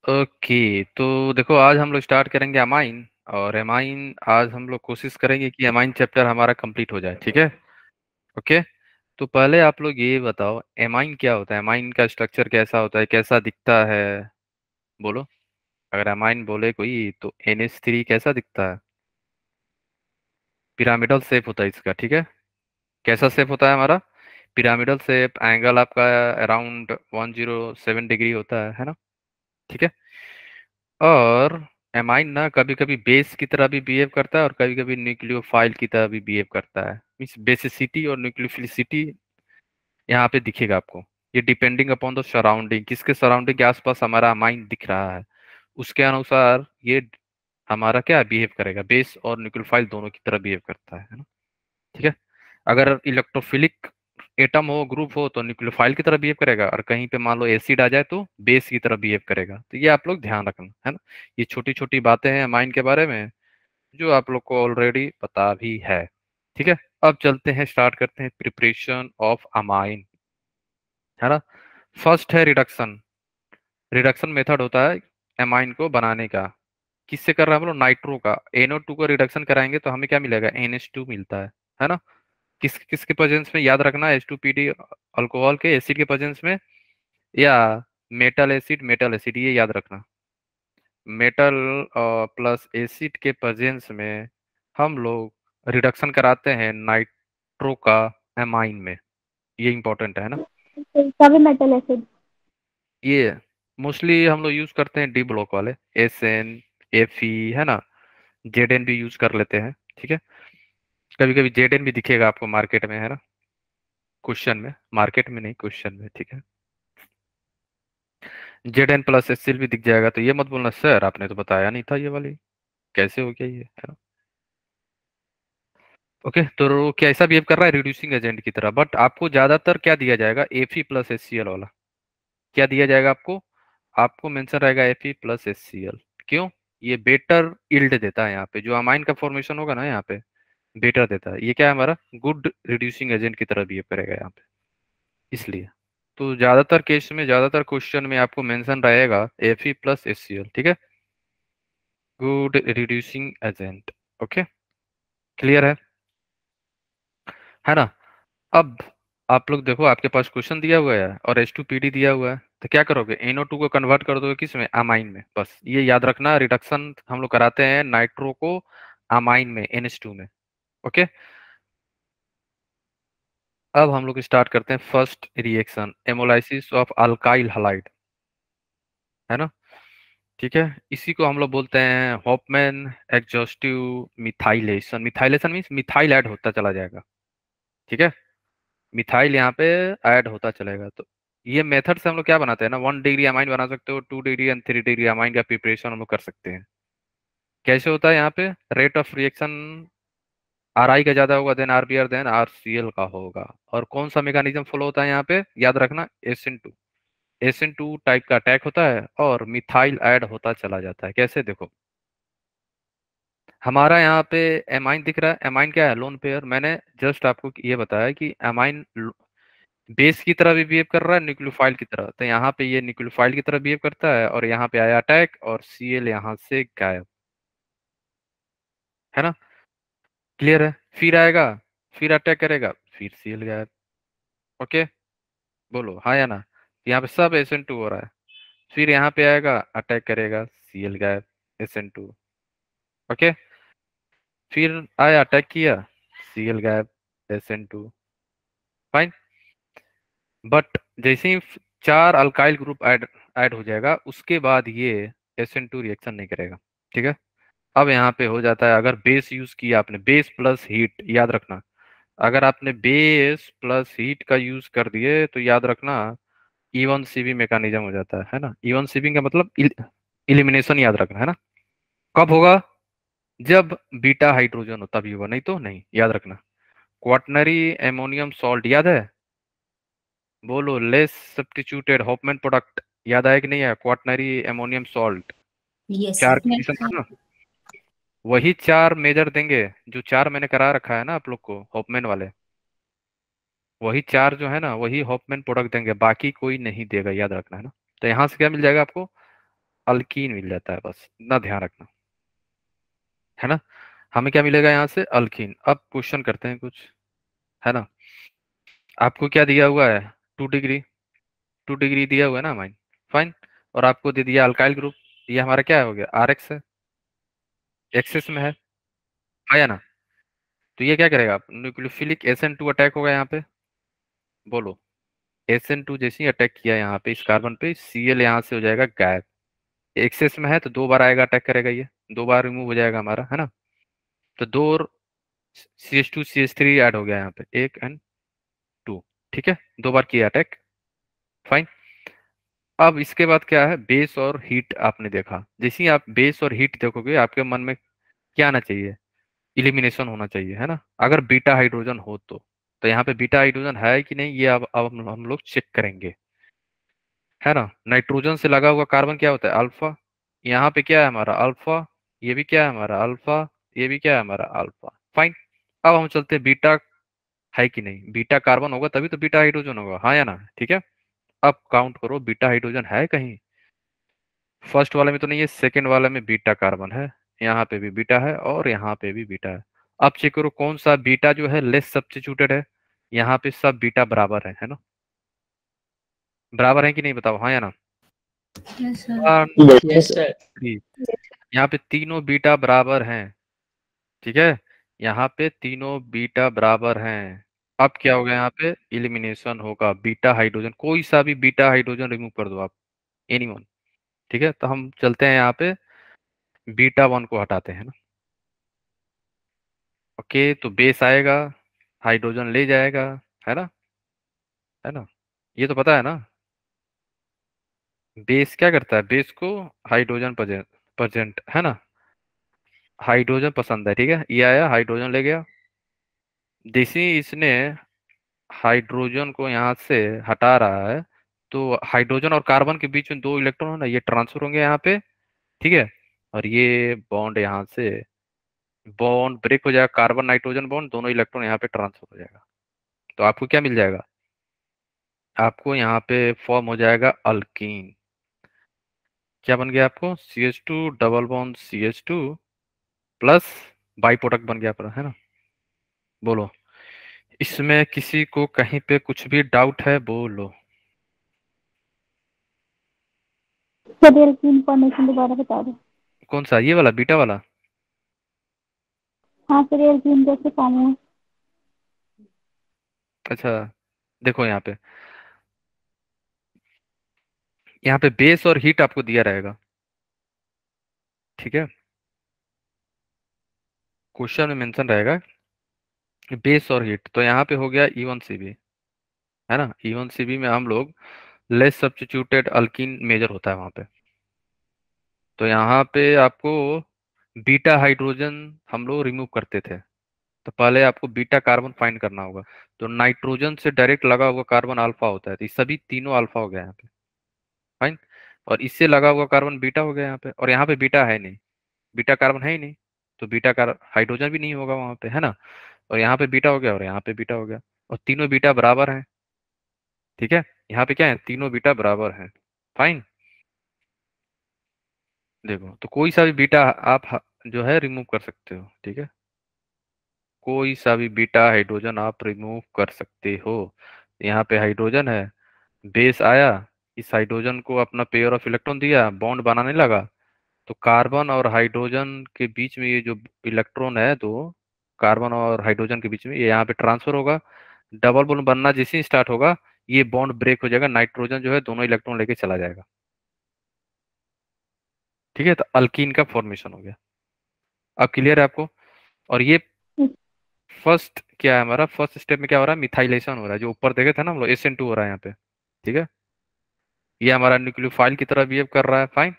Okay, तो देखो आज हम लोग स्टार्ट करेंगे अमाइन। और एमाइन आज हम लोग कोशिश करेंगे कि अमाइन चैप्टर हमारा कंप्लीट हो जाए, ठीक है। ओके, तो पहले आप लोग ये बताओ एमाइन क्या होता है, एमाइन का स्ट्रक्चर कैसा होता है, कैसा दिखता है। बोलो। अगर एमाइन बोले कोई तो NH3 कैसा दिखता है। पिरामिडल शेप होता है इसका, ठीक है। कैसा शेप होता है हमारा। पिरामिडल शेप, एंगल आपका अराउंड 107 डिग्री होता है ना। ठीक है। और एमाइन ना कभी कभी बेस की तरह भी बिहेव करता है और कभी कभी न्यूक्लियोफाइल की तरह भी बिहेव करता है। मीन्स बेसिसिटी और न्यूक्लियोफिलिसिटी यहाँ पे दिखेगा आपको। ये डिपेंडिंग अपॉन द सराउंडिंग, किसके सराउंडिंग के आसपास हमारा अमाइन दिख रहा है उसके अनुसार ये हमारा क्या बिहेव करेगा, बेस और न्यूक्लियोफाइल दोनों की तरह बिहेव करता है ना। ठीक है। अगर इलेक्ट्रोफिलिक एटम हो, ग्रुप हो, तो न्यूक्लियोफाइल की तरह बिहेव करेगा, और कहीं पे मान लो एसिड आ जाए तो बेस की तरह बिहेव करेगा। तो ये आप लोग ध्यान रखना है ना। ये छोटी छोटी बातें हैं अमाइन के बारे में जो आप लोग को ऑलरेडी पता भी है। ठीक है। अब चलते हैं, स्टार्ट करते हैं प्रिपरेशन ऑफ अमाइन, है ना। फर्स्ट है रिडक्शन। रिडक्शन मेथड होता है एमाइन को बनाने का। किससे कर रहा है हम लोग, नाइट्रो का। NO2 को रिडक्शन कराएंगे तो हमें क्या मिलेगा, NH2 मिलता है ना। किस किसके प्रेजेंस में, याद रखना, H2PD अल्कोहल के, एसिड के प्रेजेंस में, या मेटल एसिड ये याद रखना। मेटल प्लस एसिड के प्रेजेंस में हम लोग रिडक्शन कराते हैं नाइट्रो का एमाइन में। ये इंपॉर्टेंट है ना। सभी मेटल एसिड। ये मोस्टली हम लोग यूज करते हैं डी ब्लॉक वाले, SN, Fe, है ना। ZN भी यूज कर लेते हैं, ठीक है। कभी कभी ZN भी दिखेगा आपको मार्केट में, है ना। क्वेश्चन में, मार्केट में नहीं, क्वेश्चन में, ठीक है। ZN प्लस HCl भी दिख जाएगा, तो ये मत बोलना सर आपने तो बताया नहीं था ये वाली, कैसे हो गया ये, है ना। ओके, तो कैसा बिहेव कर रहा है, रिड्यूसिंग एजेंट की तरह। बट आपको ज्यादातर क्या दिया जाएगा, Fe प्लस HCl वाला। क्या दिया जाएगा आपको, आपको मेंशन रहेगा Fe प्लस HCl। क्यों, ये बेटर इल्ड देता है यहाँ पे, जो अमाइन का फॉर्मेशन होगा ना यहाँ पे बेटर देता है। ये क्या है हमारा, गुड रिड्यूसिंग एजेंट की तरह बिहेव करेगा यहाँ पे, इसलिए। तो ज्यादातर केस में, ज्यादातर क्वेश्चन में आपको मेंशन रहेगा Fe प्लस HCl, ठीक है। Good reducing agent. Okay, clear है ना। अब आप लोग देखो, आपके पास क्वेश्चन दिया हुआ है और H2PD दिया हुआ है, तो क्या करोगे, NO2 को कन्वर्ट कर दोगे किस में, अमाइन में। बस ये याद रखना, रिडक्शन हम लोग कराते हैं नाइट्रो को अमाइन में, NH2 में। ओके, अब हम लोग स्टार्ट करते हैं first reaction, ammonolysis of alkyl halide, है ना। ठीक है, इसी को हम लोग बोलते हैं Hofmann exhaustive methylation. Methylation means methyl add होता चला जाएगा, ठीक है। मिथाइल यहाँ पे ऐड होता चलेगा। तो ये मेथड से हम लोग क्या बनाते हैं ना, 1 डिग्री अमाइन बना सकते हो, 2 डिग्री एंड 3 डिग्री अमाइन का प्रिपरेशन हम लोग कर सकते हैं। कैसे होता है यहाँ पे, रेट ऑफ रिएक्शन RI का ज्यादा होगा देन RBr देन RCl का होगा। और कौन सा मैकेनिज्म फॉलो होता है यहाँ पे, याद रखना, SN2 टाइप का अटैक होता है और मिथाइल ऐड होता चला जाता है। कैसे, देखो हमारा यहाँ पे एमाइन दिख रहा है। एमाइन क्या है, लोन पेयर। मैंने जस्ट आपको ये बताया कि एमाइन बेस की तरह भी बिहेव कर रहा है, न्यूक्लियोफाइल की तरह। तो यहाँ पे ये न्यूक्लियोफाइल की तरह बिहेव करता है और यहाँ पे आया अटैक और Cl यहाँ से गायब, है ना। क्लियर है, फिर आएगा, फिर अटैक करेगा, फिर Cl गायब। ओके, बोलो हाँ या ना। यहाँ पे सब SN2 हो रहा है, फिर यहाँ पे आएगा अटैक करेगा, Cl गायब, SN2। ओके, फिर आया अटैक किया, Cl गायब, SN2। फाइन। बट जैसे ही चार अल्काइल ग्रुप ऐड ऐड हो जाएगा उसके बाद ये SN2 रिएक्शन नहीं करेगा, ठीक है। अब यहाँ पे हो जाता है, अगर बेस यूज किया आपने, बेस प्लस हीट, याद रखना, अगर आपने बेस प्लस हीट का यूज कर दिए तो याद रखना इवन सीबी मैकेनिज्म हो जाता है ना। इवन सीबिंग का मतलब इलिमिनेशन, याद रखना, है ना। कब होगा, जब बीटा हाइड्रोजन हो तभी होगा, नहीं तो नहीं, याद रखना। क्वाटनरी एमोनियम सॉल्ट याद है, बोलो, लेस सब्स्टिट्यूटेड हॉफमैन प्रोडक्ट, याद आया कि नहीं आया, क्वाटनरी एमोनियम सॉल्ट। यस चार सर। कंडीशन था ना, वही चार मेजर देंगे जो चार मैंने करा रखा है ना आप लोग को, हॉफमैन वाले। वही चार जो है ना, वही हॉफमैन प्रोडक्ट देंगे, बाकी कोई नहीं देगा, याद रखना, है ना। तो यहाँ से क्या मिल जाएगा आपको, अल्कीन मिल जाता है, बस इतना ध्यान रखना, है ना। हमें क्या मिलेगा यहाँ से? अल्कीन। अब क्वेश्चन करते हैं कुछ, है ना। आपको क्या दिया हुआ है? 2 डिग्री, 2 डिग्री दिया हुआ है ना माइन, फाइन। और आपको दे दिया अल्काइल ग्रुप, ये हमारा क्या हो गया? RX है, एक्सेस में है, आया ना। तो ये क्या करेगा? न्यूक्लियोफिलिक SN2 अटैक होगा यहाँ पे, बोलो। SN2 जैसे ही अटैक किया यहाँ पे इस कार्बन पे, Cl यहाँ से हो जाएगा गायब। एक्सेस में है तो 2 बार आएगा, अटैक करेगा, ये 2 बार रिमूव हो जाएगा हमारा, है ना। तो दो और CH2 CH3 ऐड हो गया यहाँ पे, 1 और 2, ठीक है, 2 बार किया अटैक, फाइन। अब इसके बाद क्या है? बेस और हीट आपने देखा, जैसे ही आप बेस और हीट देखोगे आपके मन में क्या आना चाहिए? इलिमिनेशन होना चाहिए, है ना। अगर बीटा हाइड्रोजन हो तो यहाँ पे बीटा हाइड्रोजन है कि नहीं, ये अब हम लोग चेक करेंगे, है ना। नाइट्रोजन से लगा हुआ कार्बन क्या होता है? अल्फा। यहाँ पे क्या है हमारा? अल्फा। ये भी क्या है हमारा? अल्फा। ये भी क्या है हमारा? Alpha, fine. अब हम चलते हैं बीटा है कि नहीं, बीटा कार्बन होगा तभी तो बीटा हाइड्रोजन होगा, हाँ या ना, ठीक है। अब काउंट करो बीटा हाइड्रोजन है कहीं। फर्स्ट वाले में तो नहीं है, सेकंड वाले में बीटा कार्बन है, यहाँ पे भी बीटा है और यहाँ पे भी बीटा है। अब चेक करो कौन सा बीटा जो है लेस सब्स्टिट्यूटेड है। यहाँ पे सब बीटा बराबर है ना। बराबर है कि नहीं बताओ, हाँ या ना। Yes sir. 1 2 yes sir. 3, यहाँ पे तीनों बीटा बराबर हैं, ठीक है। यहाँ पे तीनों बीटा बराबर हैं। अब क्या होगा? यहाँ पे इलिमिनेशन होगा, बीटा हाइड्रोजन, कोई सा भी बीटा हाइड्रोजन रिमूव कर दो आप, एनीवन, ठीक है। तो हम चलते हैं यहाँ पे बीटा 1 को हटाते हैं ना। ओके, तो बेस आएगा, हाइड्रोजन ले जाएगा, है ना, है ना। ये तो पता है ना। बेस क्या करता है? बेस को हाइड्रोजन प्रेजेंट प्रेजेंट, है ना। हाइड्रोजन पसंद है, ठीक है, ये आया हाइड्रोजन ले गया। जैसे ही इसने हाइड्रोजन को यहाँ से हटा रहा है, तो हाइड्रोजन और कार्बन के बीच में 2 इलेक्ट्रॉन है ना, ये ट्रांसफर होंगे यहाँ पे, ठीक है। और ये बॉन्ड यहाँ से बॉन्ड ब्रेक हो जाएगा, कार्बन नाइट्रोजन बॉन्ड, दोनों इलेक्ट्रॉन यहाँ पे ट्रांसफर हो जाएगा। तो आपको क्या मिल जाएगा? आपको यहाँ पे फॉर्म हो जाएगा अल्कीन। क्या बन गया आपको? CH2 double bond CH2 plus by product बन गया पूरा, है ना। बोलो, इसमें किसी को कहीं पे कुछ भी डाउट है? बोलो। सर रियल की इंफॉर्मेशन दोबारा बता दो। कौन सा? ये वाला बीटा वाला? हाँ सर, रियल की जैसे फॉर्म हुआ। अच्छा, देखो यहाँ पे बेस और हीट आपको दिया रहेगा, ठीक है। क्वेश्चन में मेंशन रहेगा कि बेस और हीट, तो यहाँ पे हो गया E1CB, है ना। E1CB में हम लोग लेस सब्स्टिट्यूटेड अल्कीन मेजर होता है वहां पे। तो यहाँ पे आपको बीटा हाइड्रोजन हम लोग रिमूव करते थे, तो पहले आपको बीटा कार्बन फाइंड करना होगा। तो नाइट्रोजन से डायरेक्ट लगा हुआ कार्बन अल्फा होता है, तो ये सभी तीनों अल्फा हो गया यहाँ पे, फाइन। और इससे लगा हुआ कार्बन बीटा हो गया यहाँ पे, और यहाँ पे बीटा है नहीं, बीटा कार्बन है ही नहीं, तो बीटा कार हाइड्रोजन भी नहीं होगा वहां पे, है ना। और यहाँ पे बीटा हो गया और यहाँ पे बीटा हो गया, और तीनों बीटा बराबर हैं, ठीक है। यहाँ पे क्या है? तीनों बीटा बराबर हैं, फाइन। देखो, तो कोई सा भी बीटा आप जो है रिमूव कर सकते हो, ठीक है। कोई सा भी बीटा हाइड्रोजन आप रिमूव कर सकते हो। यहाँ पे हाइड्रोजन है, बेस आया, इस हाइड्रोजन को अपना पेयर ऑफ इलेक्ट्रॉन दिया, बॉन्ड बनाने लगा, तो कार्बन और हाइड्रोजन के बीच में ये जो इलेक्ट्रॉन है, दो कार्बन और हाइड्रोजन के बीच में, ये यहाँ पे ट्रांसफर होगा। डबल बॉन्ड बनना जैसे ही स्टार्ट होगा, ये बॉन्ड ब्रेक हो जाएगा, नाइट्रोजन जो है दोनों इलेक्ट्रॉन लेके चला जाएगा, ठीक है। तो अल्कीन का फॉर्मेशन हो गया। अब क्लियर है आपको? और ये फर्स्ट क्या है हमारा? फर्स्ट स्टेप में क्या हो रहा है? मिथाइलेशन हो रहा है, जो ऊपर देखे थे ना हम लोग, SN2 हो रहा है यहाँ पे, ठीक है। ये हमारा न्यूक्लियोफाइल की तरह बिहेव कर रहा है, फाइन।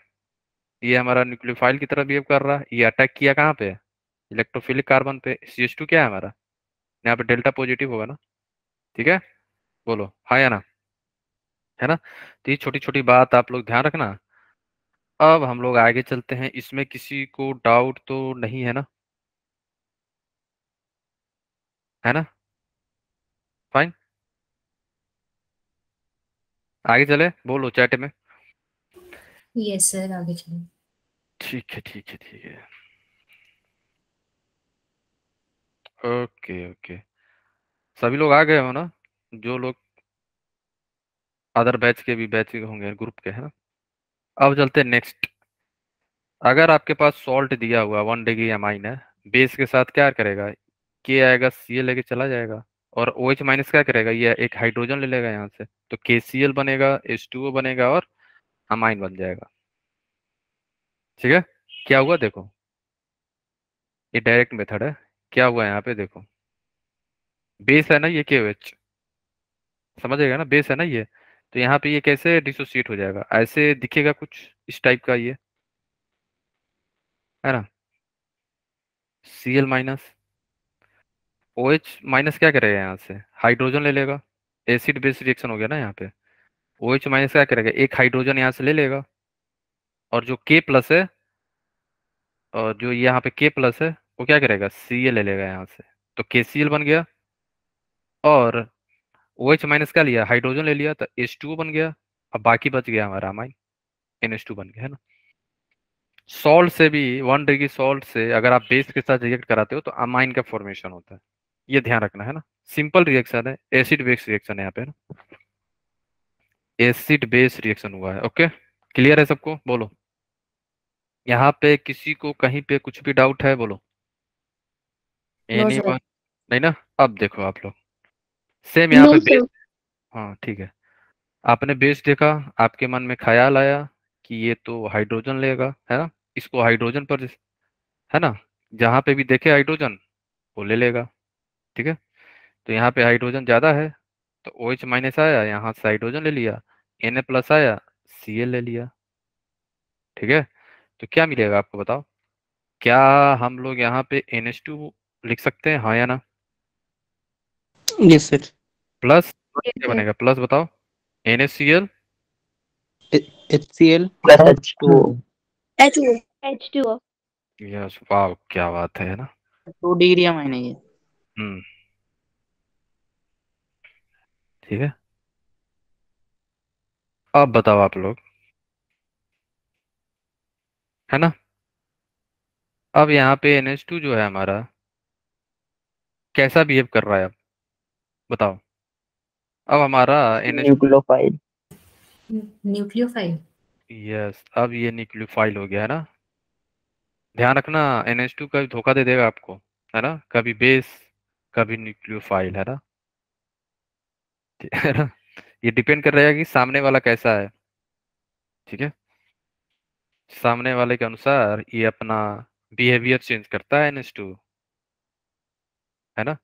ये हमारा न्यूक्लियोफाइल की तरह बिहेव कर रहा है, ये अटैक किया कहाँ पे? इलेक्ट्रोफिलिक कार्बन पे। CH2 क्या है हमारा? यहाँ पे डेल्टा पॉजिटिव होगा ना, ठीक है। बोलो हाँ या ना, है ना। तो ये छोटी छोटी बात आप लोग ध्यान रखना। अब हम लोग आगे चलते हैं, इसमें किसी को डाउट तो नहीं है ना, है ना, फाइन। आगे चले, बोलो चैट में। यस सर, आगे चलो। ठीक है ठीक है ठीक है। ओके ओके, सभी लोग आ गए हो ना, जो लोग अदर बैच के भी बैच के होंगे ग्रुप के, है ना। अब चलते हैं नेक्स्ट। अगर आपके पास सॉल्ट दिया हुआ 1 डिग्री अमाइन है, बेस के साथ क्या करेगा, के आएगा, सी एल लेके चला जाएगा, और ओ एच माइनस क्या करेगा, ये एक हाइड्रोजन ले लेगा यहाँ से, तो के सी एल बनेगा, एच टू ओ बनेगा, और अमाइन बन जाएगा। ठीक है, क्या हुआ देखो, ये डायरेक्ट मेथड है। क्या हुआ यहाँ पे देखो, बेस है ना ये के ओ एच, समझेगा ना, बेस है ना ये, तो यहाँ पे ये कैसे डिसोसिएट हो जाएगा, ऐसे दिखेगा कुछ इस टाइप का ये, है ना। C L minus, O H minus क्या करेगा यहाँ से, हाइड्रोजन ले लेगा, एसिड बेस रिएक्शन हो गया ना यहाँ पे। ओ एच माइनस क्या करेगा, एक हाइड्रोजन यहाँ से ले लेगा, और जो के प्लस है, और जो यहाँ पे के प्लस है, वो क्या करेगा, सी एल ले लेगा यहाँ से, तो के सी एल बन गया। और ओ एच माइनस क्या लिया, हाइड्रोजन ले लिया, तो एच टू बन गया। अब बाकी बच गया हमारा अमाइन, एन एच टू बन गया, है ना। सॉल्ट से भी, 1 डिग्री सॉल्ट से अगर आप बेस के साथ रिएक्ट कराते हो तो अमाइन का फॉर्मेशन होता है, ये ध्यान रखना, है ना। सिंपल रिएक्शन है, एसिड बेस रिएक्शन है यहाँ पे ना, एसिड बेस रिएक्शन हुआ है। ओके, क्लियर है सबको, बोलो। यहाँ पे किसी को कहीं पे कुछ भी डाउट है, बोलो। No sir. एनीवन, नहीं ना। अब देखो आप लोग, सेम यहाँ नो पे बेस, सर। हाँ ठीक है, आपने बेस देखा, आपके मन में ख्याल आया कि ये तो हाइड्रोजन लेगा, है ना, इसको हाइड्रोजन पर, है ना, जहाँ पे भी देखे हाइड्रोजन वो ले लेगा। ठीक है, तो यहाँ पे हाइड्रोजन ज्यादा है, तो ओ एच माइनस आया, यहाँ से हाइड्रोजन ले लिया, एन ए प्लस आया, सी एल ले लिया। ठीक है, तो क्या मिलेगा आपको बताओ, क्या हम लोग यहाँ पे NH2 लिख सकते हैं, हाँ या ना। Yes sir. प्लस यस क्या सर। बनेगा, प्लस बताओ, NaCl, HCl plus plus H two. H O H two O. Yes, वाह क्या बात है ना। 2 डिग्री मायने ये। हम्म, ठीक है, अब बताओ आप लोग, है ना। अब यहाँ पे NH2 जो है हमारा, कैसा बिहेव कर रहा है अब बताओ। अब हमारा NH, न्यूक्लियोफाइल। न्यूक्लियोफाइल। यस, अब ये न्यूक्लियोफाइल हो गया है ना। ध्यान रखना, NH2 कभी धोखा दे देगा आपको, है ना, कभी बेस, कभी न्यूक्लियोफाइल, है ना। है ना, ये डिपेंड कर रहा है कि सामने वाला कैसा है। ठीक है, सामने वाले के अनुसार ये अपना बिहेवियर चेंज करता है NH2, है ना।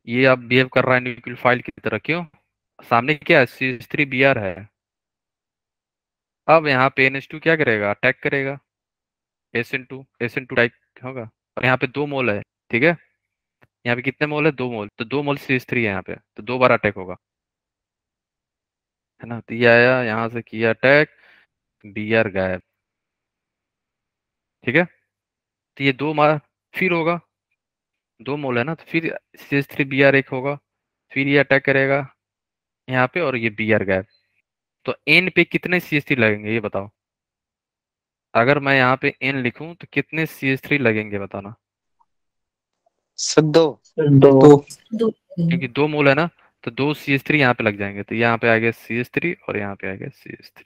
ये अब बिहेव कर रहा है न्यूक्लियोफाइल की तरह, क्यों, सामने क्या है, CH3Br है। अब यहाँ पे NH2 क्या करेगा, अटैक करेगा, SN2 टाइप होगा, और यहाँ पे 2 मोल है। ठीक है, यहाँ पे कितने मोल है, 2 मोल, तो 2 मोल CH3 है यहाँ पे, तो 2 बार अटैक होगा, है ना। तो ये आया यहाँ से किया अटैक, Br गायब। ठीक है, तो ये 2 बार फिर होगा, 2 मोल है ना, तो फिर CH3Br एक होगा, फिर ये अटैक करेगा यहाँ पे, और ये Br गायब। तो N पे कितने CH3 लगेंगे ये बताओ, अगर मैं यहाँ पे N लिखूं तो कितने CH3 लगेंगे बताना। सर दो। दो। दो। दो। क्योंकि 2 मोल है ना, तो 2 CH3 यहाँ पे लग जाएंगे, तो यहाँ पे आ गया CH3, और यहाँ पे आ गया CH3।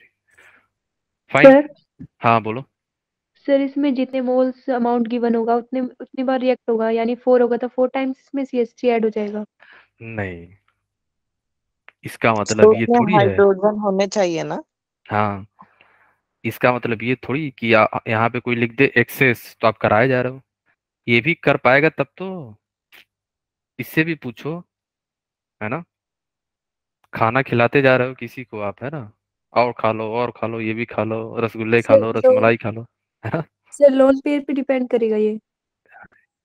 फाइन, सर हाँ बोलो। सर इसमें जितने मोल्स अमाउंट गिवन होगा उतने उतनी बार रिएक्ट होगा, यानी 4 होगा तो 4 टाइम्स इसमें CH3 ऐड हो जाएगा। नहीं, इसका तो मतलब ये उसमें थोड़ी है, हाइड्रोजन होने चाहिए ना। हाँ, इसका मतलब ये थोड़ी कि यहाँ पे कोई लिख दे एक्सेस तो आप कराए जा रहे हो, ये भी कर पाएगा तब तो, इससे भी पूछो, है ना। खाना खिलाते जा रहे हो किसी को आप, है ना, और खा लो और खा लो, ये भी खा लो, रसगुल्ले खा सर लो, लोन रसमलाई खा लो, है ना। सर लोन पेयर पे डिपेंड करेगा ये।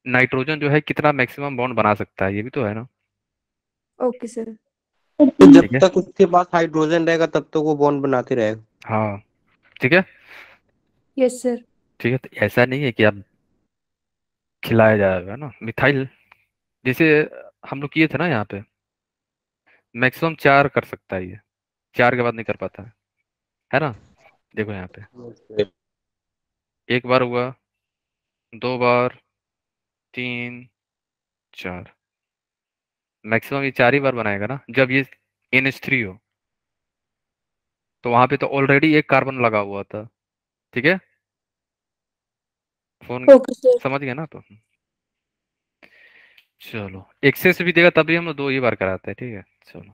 नाइट्रोजन जो है कितना मैक्सिमम बॉन्ड बना सकता है, ये भी तो है ना। Okay sir. तो जब ठीक है, तक उसके पास हाइड्रोजन रहेगा तब तक वो बॉन्ड बनाते रहेगा। हाँ ठीक है। Yes sir. ठीक है, तो ऐसा नहीं है कि आप खिलाया जाएगा ना मिथाइल, जैसे हम लोग किए थे ना यहाँ पे, मैक्सिमम 4 कर सकता है ये, 4 के बाद नहीं कर पाता है ना। देखो यहाँ पे एक बार हुआ, 2 बार, 3, 4, मैक्सिमम ये 4 ही बार बनाएगा ना जब ये NH3 हो। तो वहां पे तो ऑलरेडी एक कार्बन लगा हुआ था, ठीक है। Phone okay sir. समझ गया ना? तो चलो, एक्सेस भी देगा तभी हम लोग 2 ही बार कराते हैं, ठीक है। चलो,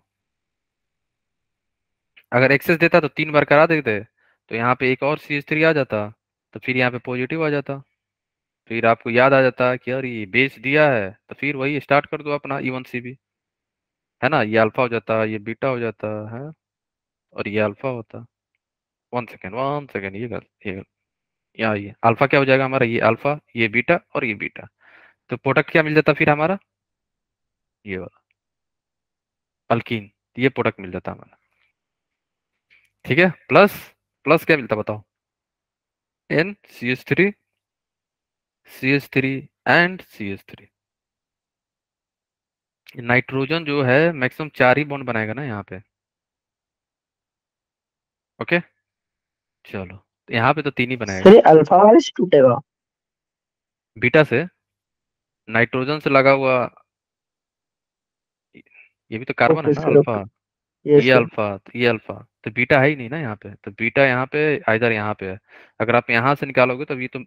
अगर एक्सेस देता तो 3 बार करा देते, तो यहाँ पे एक और CH3 आ जाता, तो फिर यहाँ पे पॉजिटिव आ जाता। फिर आपको याद आ जाता कि यार ये बेस दिया है, तो फिर वही स्टार्ट कर दो अपना E1CB, है ना। ये अल्फा हो जाता, ये बीटा हो जाता है, और ये अल्फा होता। 1 सेकेंड 1 सेकेंड, ये यहाँ ये अल्फा क्या हो जाएगा हमारा, ये अल्फा, ये बीटा और ये बीटा। तो प्रोडक्ट क्या मिल जाता फिर हमारा, ये वाला अल्कीन। ये प्रोडक्ट मिल जाता हमारा, ठीक है। प्लस प्लस क्या मिलता बताओ, NCH3, CH3 and CH3। Nitrogen जो है मैक्सिमम 4 ही बॉन्ड बनाएगा ना यहाँ पे, ओके। चलो, तो यहाँ पे तो 3 ही बनाएगा। सर अल्फा वाले से टूटेगा। बीटा से, नाइट्रोजन से लगा हुआ, ये भी तो कार्बन है ओके ना, सर अल्फा। ओके। यस ये सर। अल्फा, तो ये अल्फा, तो बीटा है ही नहीं ना यहाँ पे। तो बीटा यहाँ पे इधर यहाँ पे है। अगर आप यहाँ से निकालोगे तो ये तो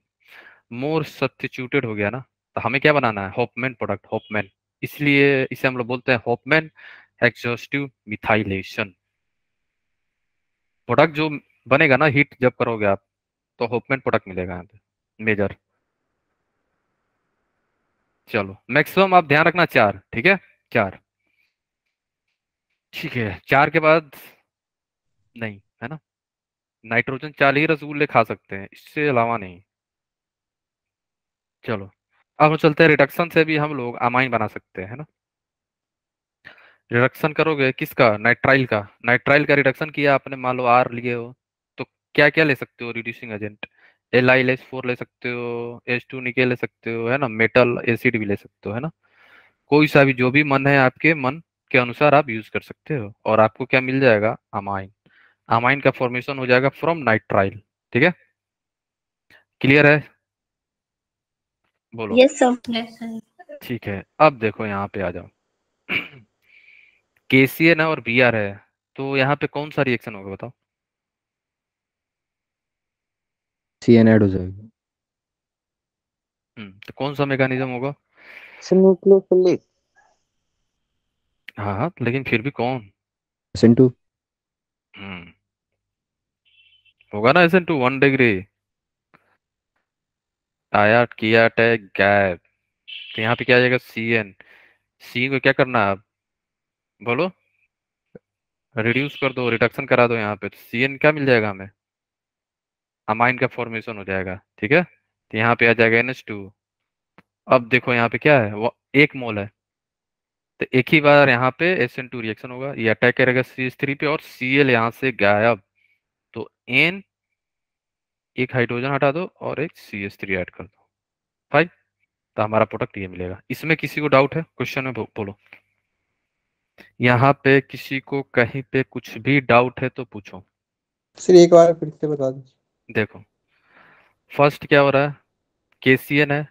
मोर सब्स्टिट्यूटेड हो गया ना। तो हमें क्या बनाना है, होपमैन प्रोडक्ट, होपमैन। इसलिए इसे हम लोग बोलते हैं होपमैन एक्सॉस्टिव मिथाइलेशन। प्रोडक्ट जो बनेगा ना हीट जब करोगे आप, तो होपमैन प्रोडक्ट मिलेगा यहाँ पे, मेजर। चलो, मैक्सिमम आप ध्यान रखना 4, ठीक है। 4, ठीक है। 4 के बाद नहीं, है ना। नाइट्रोजन 4 ही रसगुल्ले खा सकते हैं, इससे अलावा नहीं। चलो, अब हम चलते हैं, रिडक्शन से भी हम लोग अमाइन बना सकते हैं, है ना। रिडक्शन करोगे किसका, नाइट्राइल का। नाइट्राइल का रिडक्शन किया आपने, मान लो R लिए हो, तो क्या क्या ले सकते हो रिड्यूसिंग एजेंट, LiLH4 ले सकते हो, H2 निकेल ले सकते हो, है ना। मेटल एसिड भी ले सकते हो, है ना। कोई सा भी, जो भी मन है आपके मन के अनुसार आप यूज कर सकते हो, और आपको क्या मिल जाएगा, अमाइन। अमाइन का फॉर्मेशन हो जाएगा फ्रॉम नाइट्राइल, ठीक है। क्लियर है, बोलो। Yes sir. Yes sir. ठीक है, अब देखो यहाँ पे आ जाओ। KCN है और Br है, तो यहाँ पे कौन सा रिएक्शन होगा बताओ। CN ऐड हो जाएगा। तो कौन सा मैकेनिज्म होगा। न्यूक्लियोफिलिक। हाँ हाँ, लेकिन फिर भी कौन। SN2। हम्म होगा ना SN2 1 डिग्री, आया किया टैग गैप। तो यहाँ पे क्या आ जाएगा, CN। सी को क्या करना है अब, बोलो। रिड्यूस कर दो, रिडक्शन करा दो यहाँ पे, तो CN क्या मिल जाएगा हमें, अमाइन का फॉर्मेशन हो जाएगा, ठीक है। तो यहाँ पे आ जाएगा NH2। अब देखो यहाँ पे क्या है, वो 1 मोल है, तो एक ही बार यहाँ पे SN2 रिएक्शन होगा, ये अटैक करेगा CH3 पे, और Cl यहाँ से गायब। तो N, एक हाइड्रोजन हटा दो और एक CH3 ऐड कर दो, फाइन। तो हमारा प्रोडक्ट ये मिलेगा। इसमें किसी को डाउट है क्वेश्चन में, बोलो। यहाँ पे किसी को कहीं पे कुछ भी डाउट है तो पूछो। सर एक बार फिर से बता दीजिए। देखो, फर्स्ट क्या हो रहा है, KCN है,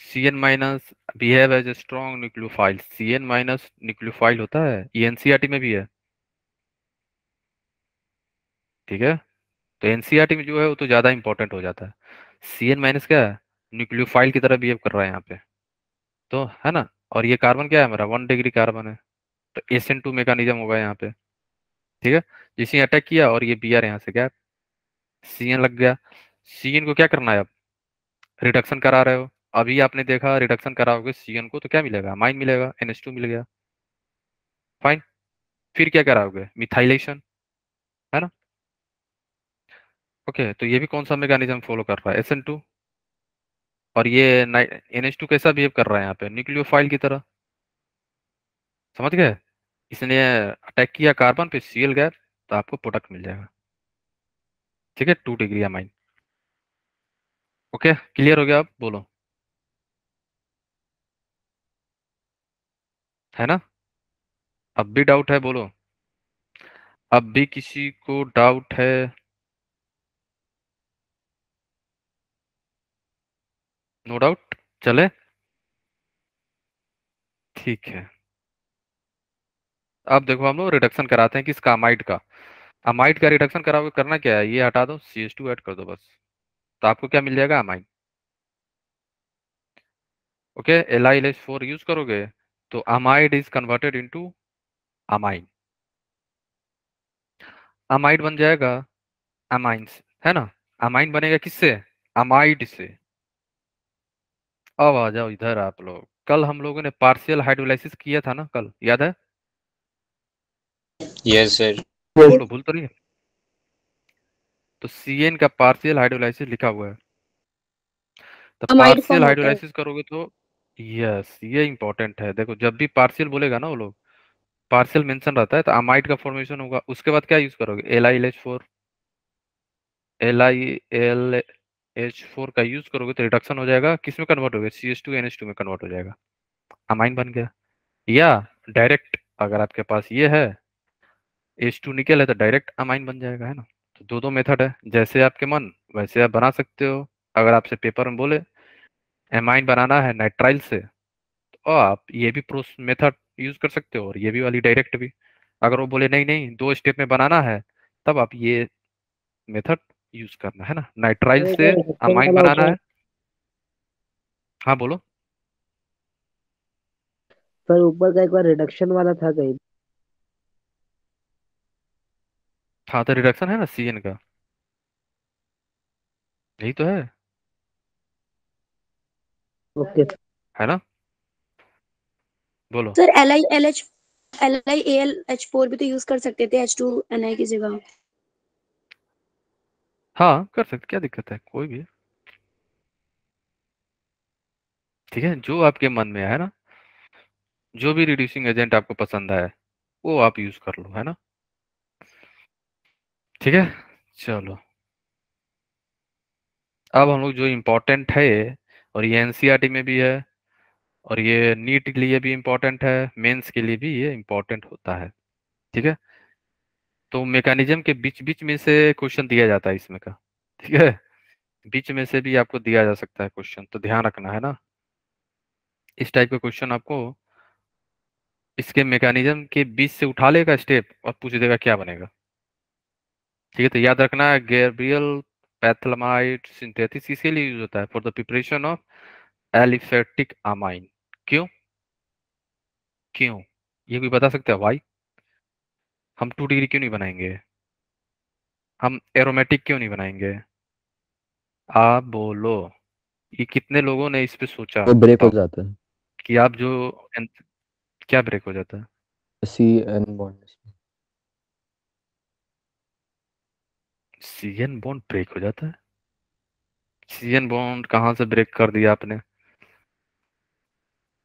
CN minus behave as a strong nucleophile. CN minus nucleophile होता है, ये NCERT में भी है, ठीक है। तो NCERT में जो है वो तो ज्यादा इंपॉर्टेंट हो जाता है। CN माइनस क्या है, न्यूक्लियोफाइल की तरह बिहेव कर रहा है यहाँ पे, तो है ना। और ये कार्बन क्या है हमारा, 1 डिग्री कार्बन है, तो SN2 मैकेनिज्म होगा यहाँ पे, ठीक है। जिसे अटैक किया और ये Br यहाँ से गैप, CN लग गया। CN को क्या करना है अब, रिडक्शन करा रहे हो। अभी आपने देखा रिडक्शन कराओगे CN को तो क्या मिलेगा, अमाइन मिलेगा, NH2 मिल गया, फाइन। फिर क्या कराओगे, मिथाइलेशन, है ना। ओके, तो ये भी कौन सा मैकेनिज्म फॉलो कर रहा है, SN2। और ये NH2 कैसा बिहेव कर रहा है यहाँ पे, न्यूक्लियोफाइल की तरह, समझ गए। इसने अटैक किया कार्बन पे, Cl गैप, तो आपको प्रोडक्ट मिल जाएगा, ठीक है। 2 डिग्री अमाइन। ओके, क्लियर हो गया, अब बोलो, है ना। अब भी डाउट है, बोलो। अब भी किसी को डाउट है, नो डाउट, चले? ठीक है, अब देखो हम लोग रिडक्शन कराते हैं किसका, अमाइड का। अमाइड का रिडक्शन कराओगे, करना क्या है, ये हटा दो, CH2 ऐड कर दो बस, तो आपको क्या मिल जाएगा, अमाइन। ओके, LiLH4 यूज करोगे तो amide is converted into amine. Amide बन जाएगा अमाइंस, है ना। अमाइन बनेगा किससे, अमाइड से। अब आ जाओ इधर आप लोग, कल हम लोगों ने पार्शियल हाइड्रोलाइसिस किया था ना, कल याद है? Yes sir. बोलो, भूल तो नहीं है? तो CN का पार्शियल हाइड्रोलाइसिस लिखा हुआ है, तो अमाइड पार्शियल फॉर्म होता है। हाइड्रोलाइसिस करोगे तो, यस ये इंपॉर्टेंट है, देखो जब भी पार्शियल बोलेगा ना वो लोग, पार्शियल मेंशन रहता है तो अमाइड का फॉर्मेशन होगा, उसके बाद क्या यूज करोगे, LiLH4। LiLH4 का यूज करोगे तो रिडक्शन हो जाएगा, किस में कन्वर्ट हो गया, CH2NH2 में कन्वर्ट हो जाएगा, अमाइन बन गया। या डायरेक्ट, अगर आपके पास ये है H2 निकल है तो डायरेक्ट अमाइन बन जाएगा, है ना। तो दो दो मेथड है, जैसे आपके मन वैसे आप बना सकते हो। अगर आपसे पेपर में बोले एमाइन बनाना है नाइट्राइल से, तो आप ये भी प्रोस मेथड यूज कर सकते हो, और ये भी वाली डायरेक्ट भी। अगर वो बोले नहीं नहीं 2 स्टेप में बनाना है, तब आप ये मेथड यूज करना, है ना, नाइट्राइल सर एक से बार रिडक्शन अमाइन वाला बनाना होता है। है। हाँ बोलो। सर ऊपर का एक बार रिडक्शन वाला था कहीं। हाँ तो रिडक्शन है ना CN का, यही तो है ओके। है ना, बोलो। सर LiAlH4 भी तो यूज कर सकते थे H2Ni की जगह। हाँ कर सकते, क्या दिक्कत है, कोई भी। ठीक है, जो आपके मन में है ना, जो भी रिड्यूसिंग एजेंट आपको पसंद है वो आप यूज कर लो, है ना। ठीक है, चलो अब हम लोग जो इम्पोर्टेंट है, और ये NCERT में भी है, और ये नीट के लिए भी इम्पोर्टेंट है, मेंस के लिए भी ये इम्पोर्टेंट होता है। ठीक है, तो मैकेनिज्म के बीच बीच में से क्वेश्चन दिया जाता है इसमें का। ठीक है, बीच में से भी आपको दिया जा सकता है क्वेश्चन, तो ध्यान रखना, है ना। इस टाइप का क्वेश्चन आपको इसके मैकेनिज्म के बीच से उठा लेगा स्टेप और पूछ देगा क्या बनेगा। ठीक है, तो याद रखना, गैब्रियल पैथलमाइड सिंथेसिस इसके लिए यूज होता है, for the preparation of aliphatic amine. क्यों, क्यों, ये भी बता सकते हैं भाई, हम 2 डिग्री क्यों नहीं बनाएंगे, हम एरोमेटिक क्यों नहीं बनाएंगे, आप बोलो। ये कितने लोगों ने इस पे सोचा, वो ब्रेक हो बताओ, जाता है। कि आप जो क्या ब्रेक हो जाता है, CN bond. CN bond break हो जाता है। CN बॉन्ड कहाँ से ब्रेक कर दिया आपने,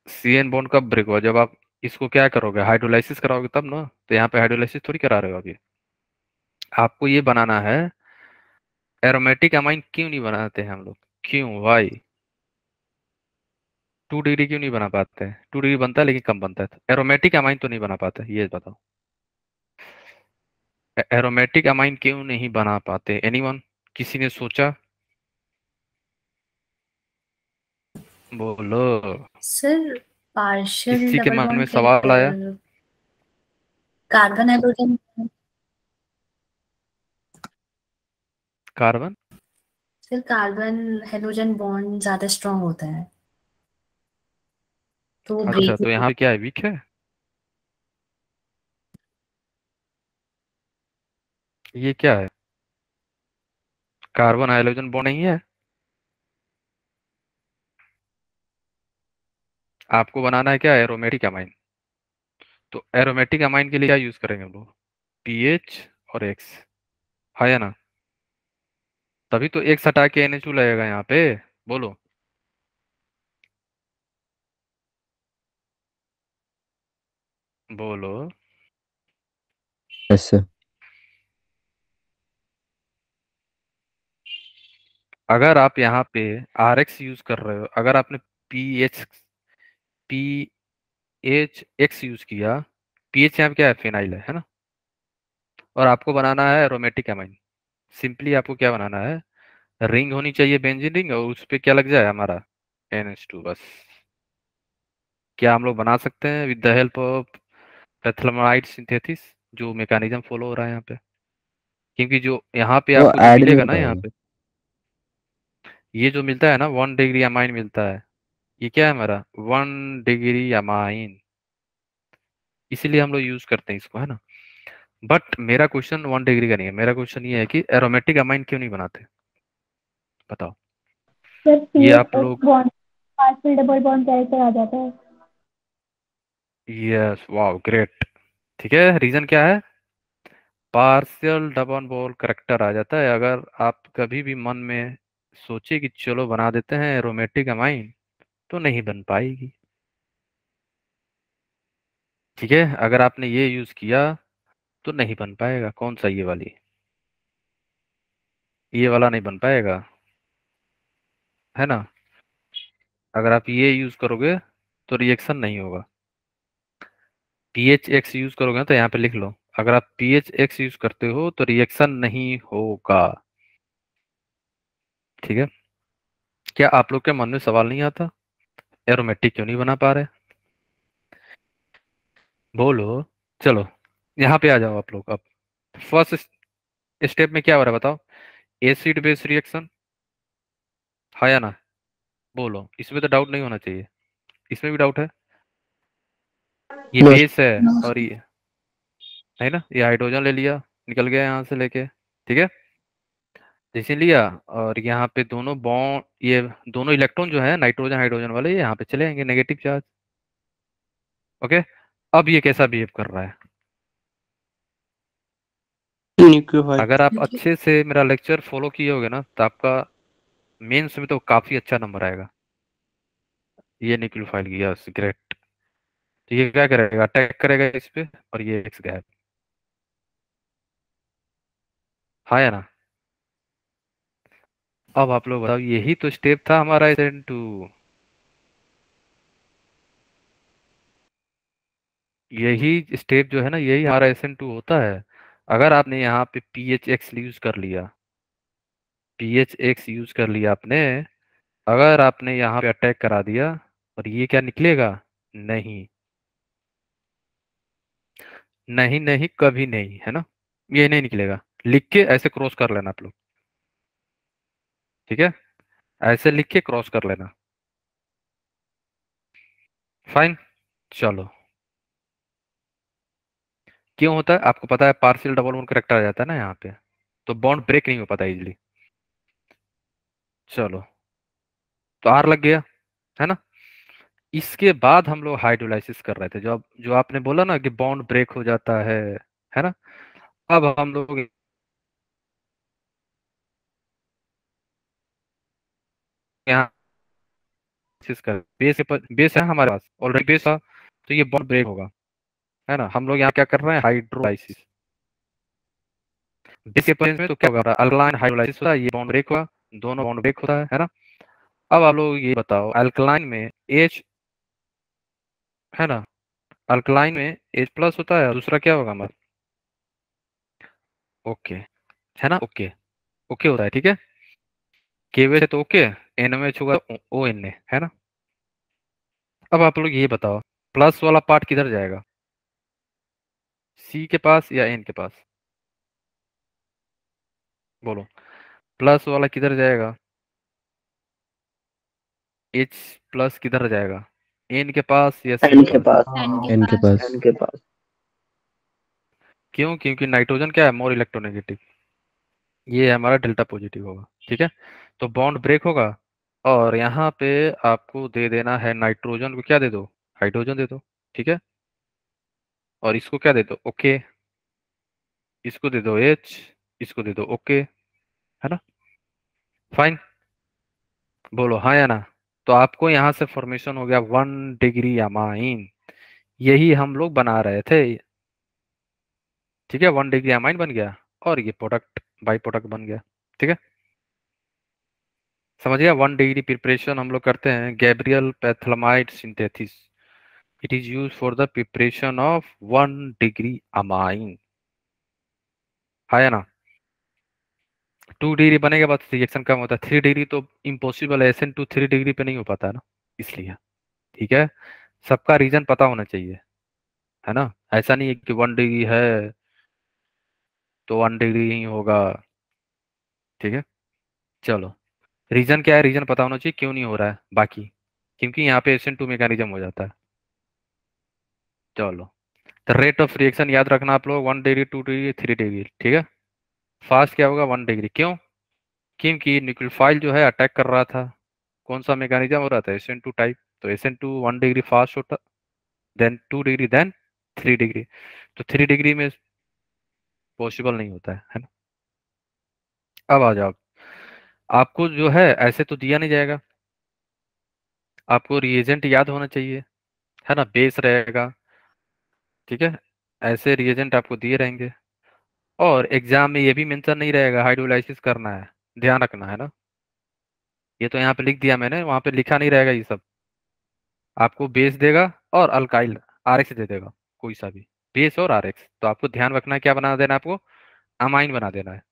CN बॉन्ड कब ब्रेक हुआ, जब आप इसको क्या करोगे, हाइड्रोलाइसिस कराओगे तब ना, तो यहाँ पे हाइड्रोलाइसिस थोड़ी करा रहे हो अभी। आपको ये बनाना है, एरोमेटिक अमाइन क्यों नहीं बनाते हैं हम लोग, क्यों भाई, 2 डिग्री क्यों नहीं बना पाते हैं, 2 डिग्री बनता है लेकिन कम बनता है, तो एरोमेटिक अमाइन तो नहीं बना पाते, ये बताओ। एरोमेटिक अमाइन क्यों नहीं बना पाते, एनीवन, किसी ने सोचा, बोलो। सर पार्शियल किसी के डबल मन में बॉन्ड सवाल आया, carbon hydrogen. Carbon, sir carbon hydrogen bond ज्यादा स्ट्रांग होता है तो वो अच्छा तो ब्रेक। यहाँ पे क्या है, वीक है, ये क्या है, कार्बन हाइड्रोजन बॉन्ड नहीं है, आपको बनाना है क्या, एरोमेटिक अमाइन। तो एरोमेटिक अमाइन के लिए क्या यूज करेंगे हम लोग, पीएच और एक्स, है या ना, तभी तो एक्स हटा के NH2 लगेगा यहाँ पे, बोलो। बोलो, ऐसे अगर आप यहाँ पे RX यूज कर रहे हो, अगर आपने पी एच एक्स यूज किया, पीएच यहाँ पे क्या है, फिनाइल है ना, और आपको बनाना है एरोमेटिक अमाइन, सिंपली आपको क्या बनाना है, रिंग होनी चाहिए बेंजीन रिंग, और उस पे क्या लग जाए हमारा NH2 बस। क्या हम लोग बना सकते हैं with the help of phthalimide synthesis, जो मैकेनिज्म फॉलो हो रहा है यहाँ पे? क्योंकि जो यहाँ पे वो आपको जो ऐड नहीं मिलेगा हो ना, यहाँ पाएगा। पे ये जो मिलता है ना 1 डिग्री अमाइन मिलता है, ये क्या है हमारा 1 डिग्री अमाइन, इसीलिए हम लोग यूज करते हैं इसको, है ना। बट मेरा क्वेश्चन 1 डिग्री का नहीं है, मेरा क्वेश्चन ये है कि एरोमेटिक अमाइन क्यों नहीं बनाते, बताओ। सर ये आप CH लोग, bond partial double bond character आ जाता है। Yes, wow, great. ठीक है, रीजन क्या है? पार्शियल डबल बॉन्ड करेक्टर आ जाता है। अगर आप कभी भी मन में सोचे कि चलो बना देते हैं एरोमेटिक अमाइन, तो नहीं बन पाएगी। ठीक है, अगर आपने ये यूज किया तो नहीं बन पाएगा। कौन सा? ये वाली, ये वाला नहीं बन पाएगा, है ना। अगर आप ये यूज करोगे तो रिएक्शन नहीं होगा। PHX यूज करोगे ना, तो यहाँ पे लिख लो, अगर आप PHX यूज करते हो तो रिएक्शन नहीं होगा। ठीक है, क्या आप लोग के मन में सवाल नहीं आता एरोमेटिक क्यों नहीं बना पा रहे? बोलो। चलो यहाँ पे आ जाओ आप लोग। अब फर्स्ट स्टेप में क्या हो रहा है बताओ? एसिड बेस रिएक्शन, हाँ या ना? बोलो, इसमें तो डाउट नहीं होना चाहिए। इसमें भी डाउट है? ये No, बेस है और ये है ना, ये हाइड्रोजन ले लिया, निकल गया यहाँ से लेके। ठीक है, जैसे लिया, और यहाँ पे दोनों बॉन्ड, ये दोनों इलेक्ट्रॉन जो है नाइट्रोजन हाइड्रोजन वाले, ये यहाँ पे चले जाएंगे, नेगेटिव चार्ज। ओके, अब ये कैसा बिहेव कर रहा है? अगर आप अच्छे से मेरा लेक्चर फॉलो किए होगे ना, तो आपका मेंस में तो काफी अच्छा नंबर आएगा। ये न्यूक्लियोफाइल की, यस, ग्रेट। तो ये क्या करेगा? अटैक करेगा इस पे, और ये एक्स गैप, हाँ या ना? अब आप लोग बताओ, यही तो स्टेप था हमारा SN2। यही स्टेप जो है ना, यही हमारा SN2 होता है। अगर आपने यहाँ पे PHX यूज कर लिया, PHX यूज कर लिया आपने, अगर आपने यहाँ पे अटैक करा दिया, और ये क्या निकलेगा? नहीं, नहीं, नहीं, कभी नहीं, है ना। ये नहीं निकलेगा। लिख के ऐसे क्रॉस कर लेना आप लोग। ठीक है, ऐसे लिख के क्रॉस कर लेना। फाइन, चलो। क्यों होता है आपको पता है? पार्शियल डबल बॉन्ड करेक्टर आ जाता है ना यहाँ पे, तो बॉन्ड ब्रेक नहीं हो पाता इजीली। चलो, तो आर लग गया, है ना। इसके बाद हम लोग हाइड्रोलाइसिस कर रहे थे, जो आपने बोला ना कि बॉन्ड ब्रेक हो जाता है ना। अब हम लोग यहाँ कर, बेस बेस है हमारे पास ऑलरेडी, बेस है, तो ये बॉन्ड ब्रेक होगा, है ना। हम लोग यहाँ क्या कर रहे हैं? हाइड्रोलाइसिस। बेस के प्रेजेंस में तो क्या होगा? अल्कलाइन हाइड्रोलाइसिस होता है, ये बॉन्ड ब्रेक हुआ, दोनों बॉन्ड ब्रेक होता है ना। अब आप लोग ये बताओ, अल्कलाइन में H, है ना, अल्कलाइन में H+ होता है, और दूसरा क्या होगा हमारा? ओके, है ना, ओके, ओके होता है। ठीक है, KOH है तो ओके, NMH होगा तो ONA, है ना। अब आप लोग ये बताओ, प्लस वाला पार्ट किधर जाएगा? C के पास या N के पास? बोलो, प्लस वाला किधर जाएगा? H+ किधर जाएगा? N के पास या C एन के के पास? पास। N के पास। एन के पास। क्यों? क्योंकि नाइट्रोजन क्या है? मोर इलेक्ट्रोनेगेटिव, ये हमारा डेल्टा पॉजिटिव होगा। ठीक है, तो बॉन्ड ब्रेक होगा, और यहाँ पे आपको दे देना है नाइट्रोजन को, क्या दे दो? हाइड्रोजन दे दो। ठीक है, और इसको क्या दे दो? ओके, इसको दे दो H, इसको दे दो ओके, है ना। फाइन, बोलो हाँ या ना? तो आपको यहाँ से फॉर्मेशन हो गया 1 डिग्री अमाइन, यही हम लोग बना रहे थे। ठीक है, 1 डिग्री अमाइन बन गया, और ये प्रोडक्ट, बाई प्रोडक्ट बन गया। ठीक है, समझ गया? 1 डिग्री प्रिपरेशन हम लोग करते हैं Gabriel phthalimide synthesis. It is use for the preparation of 1 degree amine, है ना। 2 डिग्री बनेगा के बाद रिएक्शन कम होता है। 3 डिग्री तो इम्पॉसिबल है, SN2 3 डिग्री पे नहीं हो पाता है ना, इसलिए। ठीक है, सबका रीजन पता होना चाहिए, है ना। ऐसा नहीं है कि 1 डिग्री है तो 1 डिग्री ही होगा। ठीक है, चलो, रीजन क्या है, रीजन पता होना चाहिए क्यों नहीं हो रहा है बाकी, क्योंकि यहाँ पे SN2 मैकेनिज्म हो जाता है। चलो, तो रेट ऑफ रिएक्शन याद रखना आप लोग, 1 डिग्री, 2 डिग्री, 3 डिग्री। ठीक है, फास्ट क्या होगा, 1 डिग्री। क्यों? क्योंकि न्यूक्लियोफाइल जो है अटैक कर रहा था, कौन सा मैकेनिज्म हो रहा था, SN2 टाइप। तो SN2 1 डिग्री फास्ट होता, देन 2 डिग्री, देन 3 डिग्री। तो 3 डिग्री में पॉसिबल नहीं होता है ना। अब आ जाओ, आपको जो है ऐसे तो दिया नहीं जाएगा, आपको रिएजेंट याद होना चाहिए, है ना, बेस रहेगा। ठीक है, ऐसे रिएजेंट आपको दिए रहेंगे, और एग्जाम में ये भी मेंशन नहीं रहेगा हाइड्रोलाइसिस करना है, ध्यान रखना है ना। ये तो यहाँ पे लिख दिया मैंने, वहां पे लिखा नहीं रहेगा ये सब। आपको बेस देगा और अल्काइल RX दे देगा, कोई सा भी बेस और RX। तो आपको ध्यान रखना है, क्या बना देना है आपको, अमाइन बना देना है।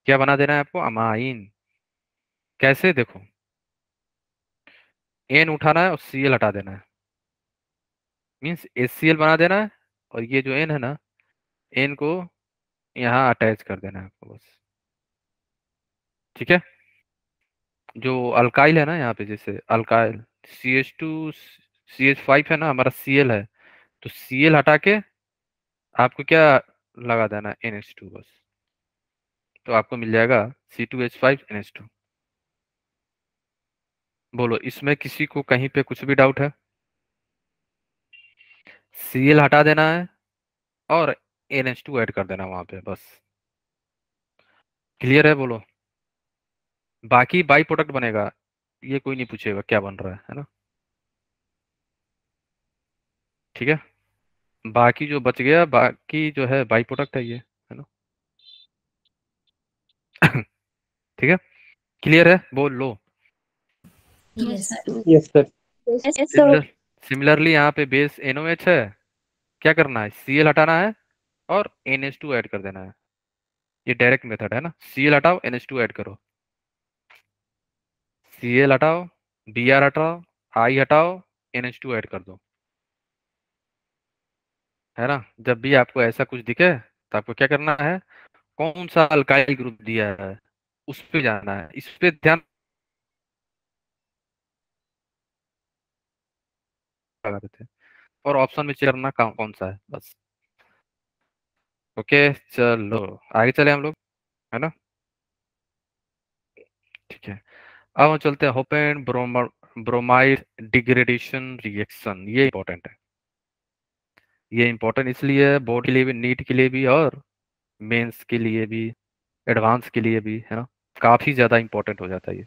क्या बना देना है आपको, अमाइन। कैसे, देखो, एन उठाना है और Cl हटा देना है, मीन्स HCl बना देना है, और ये जो एन है ना, एन को यहाँ अटैच कर देना है आपको बस। ठीक है, जो अल्काइल है ना यहाँ पे, जैसे अल्काइल CH2CH5 है ना, हमारा Cl है, तो Cl हटा के आपको क्या लगा देना है, NH2 बस। तो आपको मिल जाएगा C2H5NH2। बोलो, इसमें किसी को कहीं पे कुछ भी डाउट है? Cl हटा देना है और NH2 ऐड कर देना वहां पे बस। क्लियर है, बोलो। बाकी बाई प्रोडक्ट बनेगा, ये कोई नहीं पूछेगा क्या बन रहा है ना। ठीक है, बाकी जो बच गया, बाकी जो है बाई प्रोडक्ट है ये, है ना। ठीक है, क्लियर है, बोल लो। Yes, sir. Yes, sir. Yes, sir. Similar similarly यहाँ पे बेस NOH है, क्या करना है, Cl हटाना है और NH2 ऐड कर देना है। ये डायरेक्ट मेथड है ना, Cl हटाओ, NH2 ऐड करो। Cl हटाओ, Br हटाओ, I हटाओ, NH2 ऐड कर दो, है ना। जब भी आपको ऐसा कुछ दिखे तो आपको क्या करना है, कौन सा अल्काइल ग्रुप दिया है उस पे जाना है, इस पे ध्यान लगा देते हैं, और ऑप्शन में चेक करना कौन कौन सा है बस। ओके, चलो आगे चले हम लोग, है ना। ठीक है, अब हम चलते हैं होपेन ब्रोमाइड डिग्रेडेशन रिएक्शन। ये इंपॉर्टेंट है, ये इंपॉर्टेंट इसलिए है, बोर्ड के लिए भी, नीट के लिए भी, और मेंस के लिए भी, एडवांस के लिए भी, है ना। काफी ज्यादा इंपॉर्टेंट हो जाता है ये।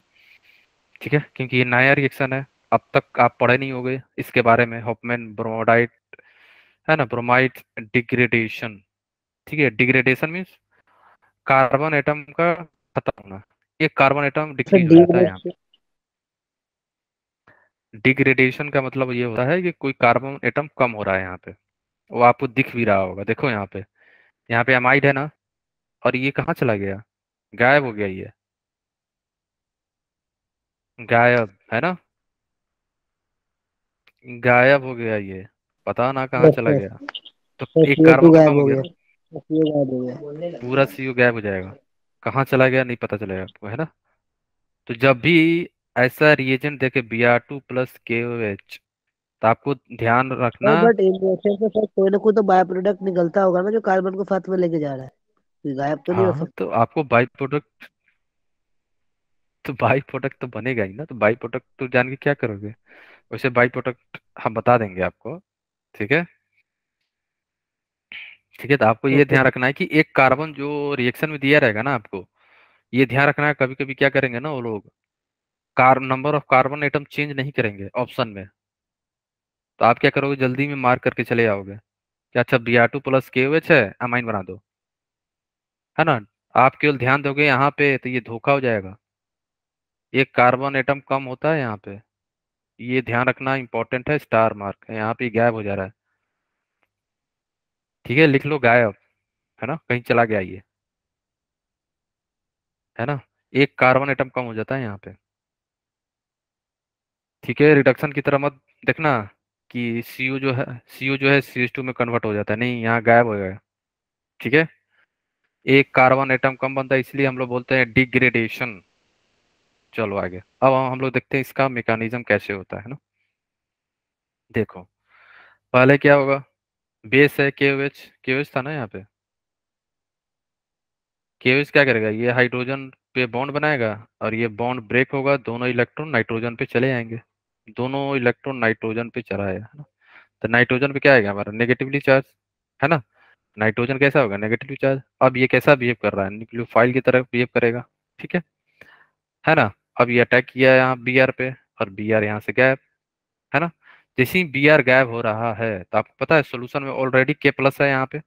ठीक है, क्योंकि ये नया रिएक्शन है, अब तक आप पढ़े नहीं होगे इसके बारे में, होपमैन ब्रोमाइड, है ना, ब्रोमाइड डिग्रेडेशन। ठीक है, डिग्रेडेशन मीन्स कार्बन एटम का खत्म होना, एक कार्बन एटम सर डिक्रीज हो जाता है यहाँ डिग्रेडेशन। पे। डिग्रेडेशन का मतलब ये होता है कि कोई कार्बन एटम कम हो रहा है यहाँ पे, वो आपको दिख भी रहा होगा। देखो यहाँ पे अमाइड है ना, और ये कहाँ चला गया, गायब हो गया ये, गायब, है ना, गायब हो गया ये, पता ना कहाँ बस चला बस गया। तो बस एक CO2 कार्बन तो कम गायब हो हो गया गया। ना, CO गायब हो गया। पूरा CO गायब हो जाएगा, कहाँ चला गया नहीं पता चलेगा आपको, है ना। तो जब भी ऐसा रिएजेंट देखे Br2+KOH, तो आपको ध्यान सर रखना। बट इन रिएक्शन से सर कोई ना कोई तो बाय प्रोडक्ट निकलता होगा ना, जो कार्बन को साथ में लेके जा रहा है, तो गायब तो नहीं हो हाँ, सकता। तो आपको बाई प्रोडक्ट तो बनेगा ही ना, तो बाई प्रोडक्ट तो जान के क्या करोगे, वैसे बाई प्रोडक्ट हम बता देंगे आपको। ठीक है, ठीक है, तो आपको ये ओके ध्यान सर। रखना है कि एक कार्बन जो रिएक्शन में दिया रहेगा ना, आपको ये ध्यान रखना है, कभी कभी क्या करेंगे ना वो लोग, number of carbon atom change नहीं करेंगे ऑप्शन में, तो आप क्या करोगे, जल्दी में मार्क करके चले जाओगे कि अच्छा Br2+KOH है, अमाइन बना दो, है ना। आप केवल ध्यान दोगे यहाँ पे तो ये धोखा हो जाएगा, एक कार्बन एटम कम होता है यहाँ पे, ये ध्यान रखना इंपॉर्टेंट है, स्टार मार्क है यहाँ पे, गायब हो जा रहा है। ठीक है, लिख लो गायब, है ना, कहीं चला गया ये। है ना, एक कार्बन एटम कम हो जाता है यहाँ पे। ठीक है, रिडक्शन की तरह मत देखना कि सीयू जो है CH2 में कन्वर्ट हो जाता है, नहीं, यहाँ गायब हो गया। ठीक है, एक कार्बन एटम कम बनता है, इसलिए हम लोग बोलते हैं डिग्रेडेशन। चलो आगे, अब हम लोग देखते हैं इसका मैकेनिज्म कैसे होता है ना। देखो, पहले क्या होगा, बेस है KOH, KOH था ना यहाँ पे। KOH क्या करेगा, ये हाइड्रोजन पे बॉन्ड बनाएगा और ये बॉन्ड ब्रेक होगा, दोनों इलेक्ट्रॉन नाइट्रोजन पे चले जाएंगे। दोनों इलेक्ट्रॉन नाइट्रोजन पे चला है ना, तो नाइट्रोजन पे क्या आएगा हमारा, नेगेटिवली चार्ज, है ना। नाइट्रोजन कैसा होगा, नेगेटिवली चार्ज। अब ये कैसा बिहेव कर रहा है, न्यूक्लियोफाइल की तरह बिहेव करेगा। ठीक है ना। अब ये अटैक किया यहाँ Br पे, और Br यहाँ से गायब, है ना। जैसे ही Br गायब हो रहा है तो आपको पता है सोल्यूशन में ऑलरेडी K+ है यहाँ पे,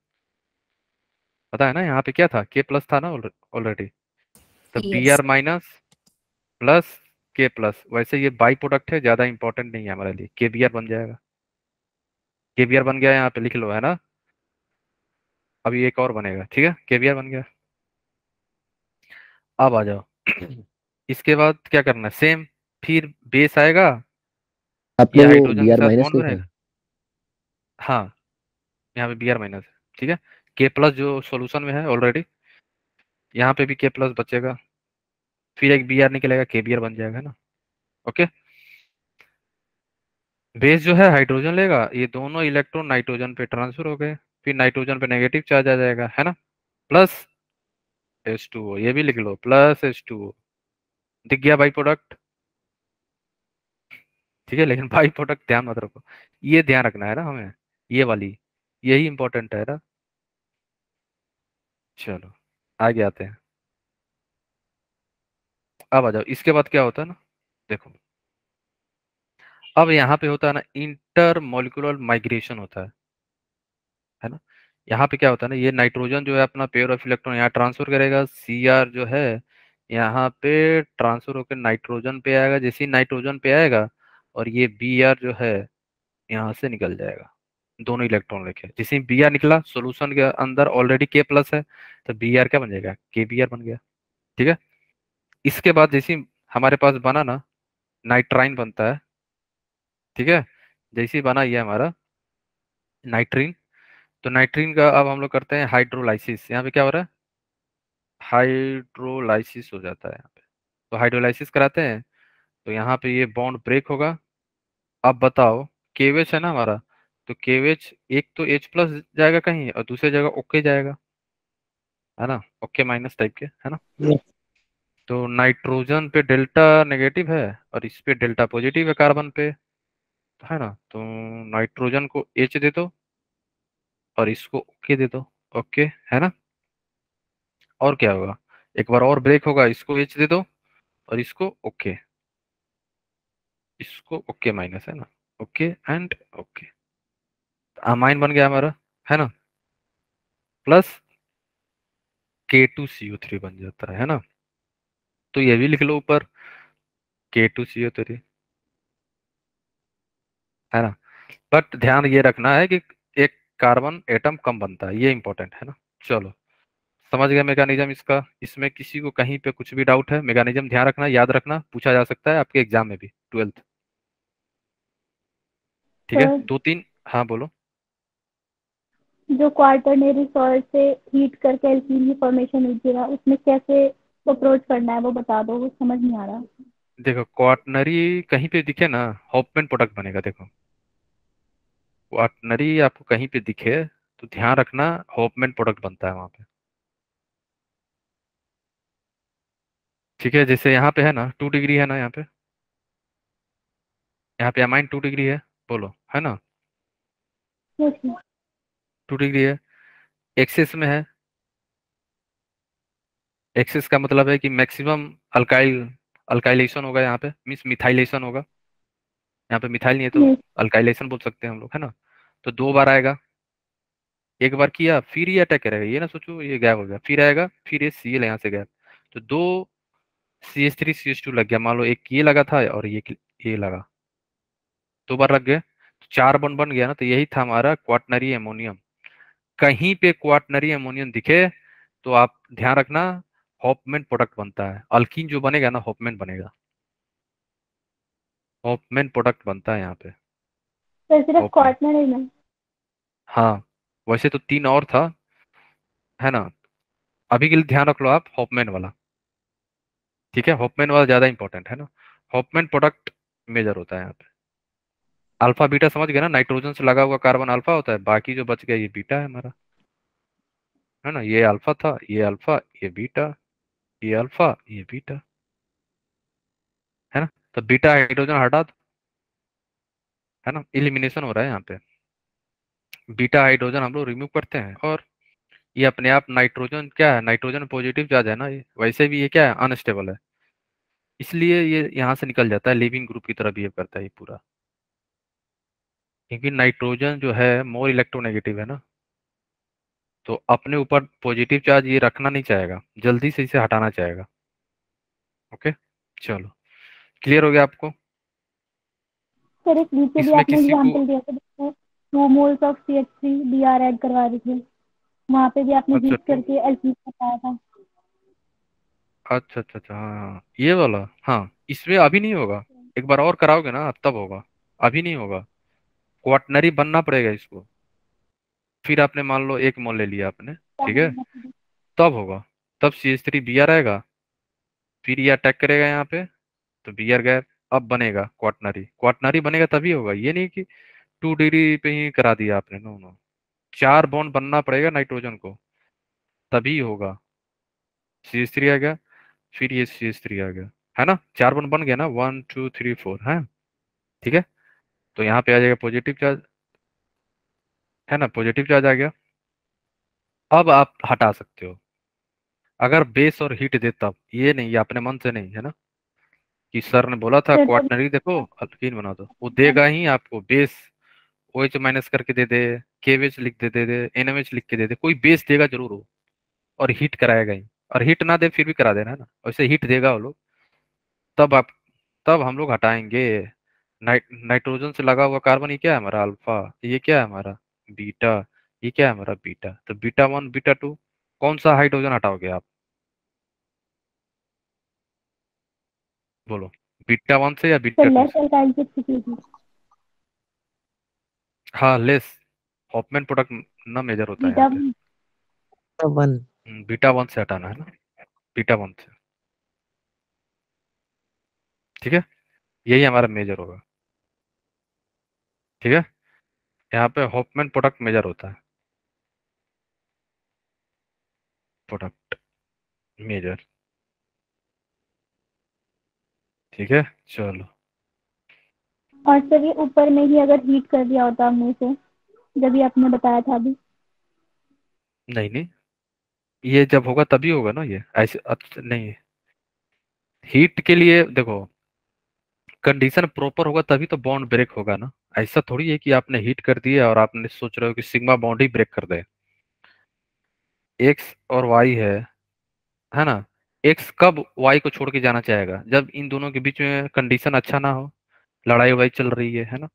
पता है ना, यहाँ पे क्या था, K+ था ना ऑलरेडी। तो Yes. Br- + K+, वैसे ये बाई प्रोडक्ट है, ज्यादा इंपॉर्टेंट नहीं है हमारे लिए, KBr बन जाएगा। KBr बन गया, यहाँ पे लिख लो, है ना। अभी एक और बनेगा, ठीक है, KBr बन गया। अब आ जाओ इसके बाद क्या करना है, सेम, फिर बेस आएगा, आपने ये वो हाइड्रोजन के Br साथ माइनस बॉन्ड लिखा है? बनेगा। हाँ, यहाँ पे Br- है, ठीक है। K+ जो सॉल्यूशन में है ऑलरेडी, यहाँ पे भी K+ बचेगा, फिर एक Br निकलेगा, KBr बन जाएगा ना। ओके, बेस जो है हाइड्रोजन लेगा, ये दोनों इलेक्ट्रॉन नाइट्रोजन पे ट्रांसफर हो गए, फिर नाइट्रोजन पे नेगेटिव चार्ज आ जाएगा, है ना, प्लस H2O, ये भी लिख लो, प्लस H2O, दिख गया बाई प्रोडक्ट। ठीक है, लेकिन बाई प्रोडक्ट ध्यान मत रखो, ये ध्यान रखना है ना हमें, ये वाली, यही इंपॉर्टेंट है ना। चलो आगे आते हैं, अब आ जाओ, इसके बाद क्या होता है ना, देखो, अब यहाँ पे होता है ना इंटर मॉलिक्यूलर माइग्रेशन होता है ना। यहाँ पे क्या होता है ना, ये नाइट्रोजन जो है अपना पेयर ऑफ इलेक्ट्रॉन यहाँ ट्रांसफर करेगा, Cr जो है यहाँ पे ट्रांसफर होकर नाइट्रोजन पे आएगा, जैसे ही नाइट्रोजन पे आएगा और ये Br जो है यहाँ से निकल जाएगा, दोनों इलेक्ट्रॉन लेके। जैसे ही Br निकला, सॉल्यूशन के अंदर ऑलरेडी K+ है, तो Br क्या बन जाएगा, KBr बन गया। ठीक है, इसके बाद जैसे ही हमारे पास बना ना, नाइट्राइन बनता है। ठीक है, जैसे ही बना ये हमारा नाइट्रीन, तो नाइट्रीन का अब हम लोग करते हैं हाइड्रोलाइसिस। यहाँ पे क्या हो रहा है, हाइड्रोलाइसिस हो जाता है यहाँ पे, तो हाइड्रोलाइसिस कराते हैं, तो यहाँ पे ये बॉन्ड ब्रेक होगा। अब बताओ, केवेच है ना हमारा, तो केवेच एक तो H+ जाएगा कहीं और दूसरी जगह ओके जाएगा, है ना, ओके- टाइप के, है ना। तो नाइट्रोजन पे डेल्टा नेगेटिव है और इस पे डेल्टा पॉजिटिव है कार्बन पे, है ना। तो नाइट्रोजन को H दे दो और इसको ओके दे दो, ओके, है ना। और क्या होगा, एक बार और ब्रेक होगा, इसको H दे दो और इसको ओके, इसको ओके- है ना, ओके एंड ओके, अमाइन बन गया हमारा, है ना, प्लस K2CO3 बन जाता है ना। तो ये भी लिख लो ऊपर, K2CO3, है ना। बट ध्यान ये रखना है कि एक कार्बन एटम कम बनता है, ये इंपॉर्टेंट है ना। चलो, समझ गया मैकेनिज्म इसका, इसमें किसी को कहीं पे कुछ भी डाउट है, मैकेनिज्म ध्यान रखना, याद रखना, पूछा जा सकता है आपके एग्जाम में भी, 12th। ठीक है, सर 2-3, हाँ बोलो। जो क्वार्टरनरी सॉल्ट से हीट करके एल्कीन की फॉर्मेशन हुई थी ना, उसमें कैसे अप्रोच करना है वो बता दो, वो समझ नहीं आ रहा। देखो, क्वाटनरी कहीं पे दिखे ना, हॉफमैन प्रोडक्ट बनेगा। देखो, क्वाटनरी आपको कहीं पे दिखे तो ध्यान रखना, हॉफमैन प्रोडक्ट बनता है वहां पे। ठीक है, जैसे यहाँ पे है ना 2 डिग्री है ना, यहाँ पे अमाइन 2 डिग्री है, बोलो, है ना, ठीक 2 डिग्री है, एक्सेस में है। एक्सेस का मतलब है कि मैक्सिमम अल्काइलेशन होगा यहाँ पे, मीन्स मिथाइलेशन होगा। यहाँ पे मिथाइल नहीं है तो है। अल्काइलेशन बोल सकते हैं हम लोग, है ना। तो 2 बार आएगा, एक बार किया फिर ये अटैक करेगा, ये ना सोचो ये गैप हो गया, फिर आएगा, फिर ये Cl यहाँ से गैप, तो 2 CH3 CH2 लग गया, मान लो एक ये लगा था और ये लगा, 2 बार लग गए, तो 4 बॉन्ड बन गया ना। तो यही था हमारा क्वाटनरी अमोनियम। कहीं पे क्वाटनरी अमोनियम दिखे तो आप ध्यान रखना, हॉफमैन प्रोडक्ट बनता है। अल्कीन जो बनेगा ना हॉफमैन बनेगा, हॉफमैन प्रोडक्ट बनता है यहाँ पे। तो सिर्फ हॉफमैन, क्वार्टनरी में? हाँ वैसे तो 3 और था, है ना। अभी के लिए ध्यान रख लो आप हॉफमैन वाला, ठीक है। हॉफमैन वाला ज्यादा इंपॉर्टेंट है ना। हॉफमैन प्रोडक्ट मेजर होता है यहाँ पे। अल्फा बीटा समझ गए ना, नाइट्रोजन से लगा हुआ कार्बन अल्फा होता है, बाकी जो बच गया ये बीटा है हमारा, है ना। ये अल्फा था, ये अल्फा, ये बीटा, ये अल्फा, ये बीटा, है ना। तो बीटा हाइड्रोजन हटा दो, है ना, इलिमिनेशन हो रहा है यहाँ पे। बीटा हाइड्रोजन हम लोग रिमूव करते हैं और ये अपने आप नाइट्रोजन क्या है, नाइट्रोजन पॉजिटिव चार्ज है ना, ये वैसे भी ये क्या है, अनस्टेबल है, इसलिए ये यहाँ से निकल जाता है, लिविंग ग्रुप की तरह बिहेव करता है ये पूरा। क्योंकि नाइट्रोजन जो है मोर इलेक्ट्रोनेगेटिव है ना, तो अपने ऊपर पॉजिटिव चार्ज ये रखना नहीं चाहेगा, जल्दी से इसे हटाना चाहेगा। ओके, चलो क्लियर हो गया आपको। सर एक नीचे भी इसमें आपने किसी को, एग्जांपल दिया था जिसमें 2 moles of CH3 Br add करवा रहे थे, वहाँ पे भी आपने अच्छा हीट करके एल्कीन बताया था। अच्छा अच्छा अच्छा, हाँ हाँ ये वाला, हाँ इसमें अभी नहीं होगा, एक बार और कराओगे ना आप तब होगा, अभी नहीं होगा। क्वाटनरी बनना पड़ेगा इसको, फिर आपने मान लो 1 मोल ले लिया आपने, ठीक है, तब होगा, तब CH3 Br आएगा, फिर ये अटैक करेगा यहाँ पे, तो Br गैप, अब बनेगा क्वाटनरी, क्वाटनरी बनेगा तभी होगा, ये नहीं कि 2 डिग्री पे ही करा दिया आपने, नो नो, 4 बॉन्ड बनना पड़ेगा नाइट्रोजन को, तभी होगा। CH3 आ गया, फिर ये CH3 आ गया, है ना, 4 बॉन्ड बन गया ना, 1 2 3 4, है, ठीक है। तो यहाँ पे आ जाएगा पॉजिटिव चार्ज, है ना, पॉजिटिव चार्ज आ गया। अब आप हटा सकते हो, अगर बेस और हीट दे तब, ये नहीं, ये अपने मन से नहीं, है ना, कि सर ने बोला था सर जब क्वाटनरी देखो अल्कीन बना दो, वो देगा ही आपको बेस, OH माइनस करके दे दे, KH लिख दे NMH लिख के दे दे, कोई बेस देगा जरूर वो, और हीट कराएगा ही, और हीट ना दे फिर भी करा देना, है ना, वैसे हीट देगा वो लोग, तब आप, तब हम लोग हटाएंगे। नाइट्रोजन से लगा हुआ कार्बन, ये क्या है हमारा अल्फा, ये क्या है हमारा बीटा, ये क्या है हमारा बीटा, तो बीटा 1 बीटा 2, कौन सा हाइड्रोजन हटाओगे आप, बोलो, बीटा 1 से या सर बीटा 2 लेस से। अल्काइल चिप थी। हाँ लेस, हॉफमैन प्रोडक्ट ना मेजर होता है यहाँ बीटा पे। वन। बीटा 1 से हटाना है ना, बीटा 1 से, ठीक है, यही हमारा मेजर होगा, ठीक है। यहाँ पे हॉफमैन प्रोडक्ट मेजर होता है, प्रोडक्ट मेजर, ठीक है, चलो। और सर ये ऊपर में ही अगर हीट कर दिया होता हमने इसे, जब ये आपने बताया था अभी। नहीं नहीं, ये जब होगा तभी होगा ना, ये ऐसे नहीं, हीट के लिए देखो, कंडीशन प्रॉपर होगा तभी तो बॉन्ड ब्रेक होगा ना, ऐसा थोड़ी है कि आपने हीट कर दिया और आपने सोच रहे हो कि सिग्मा बॉन्ड ही ब्रेक कर दे। एक्स और वाई है ना, एक्स कब वाई को छोड़ के जाना चाहेगा, जब इन दोनों के बीच में कंडीशन अच्छा ना हो, लड़ाई वड़ाई चल रही है ना,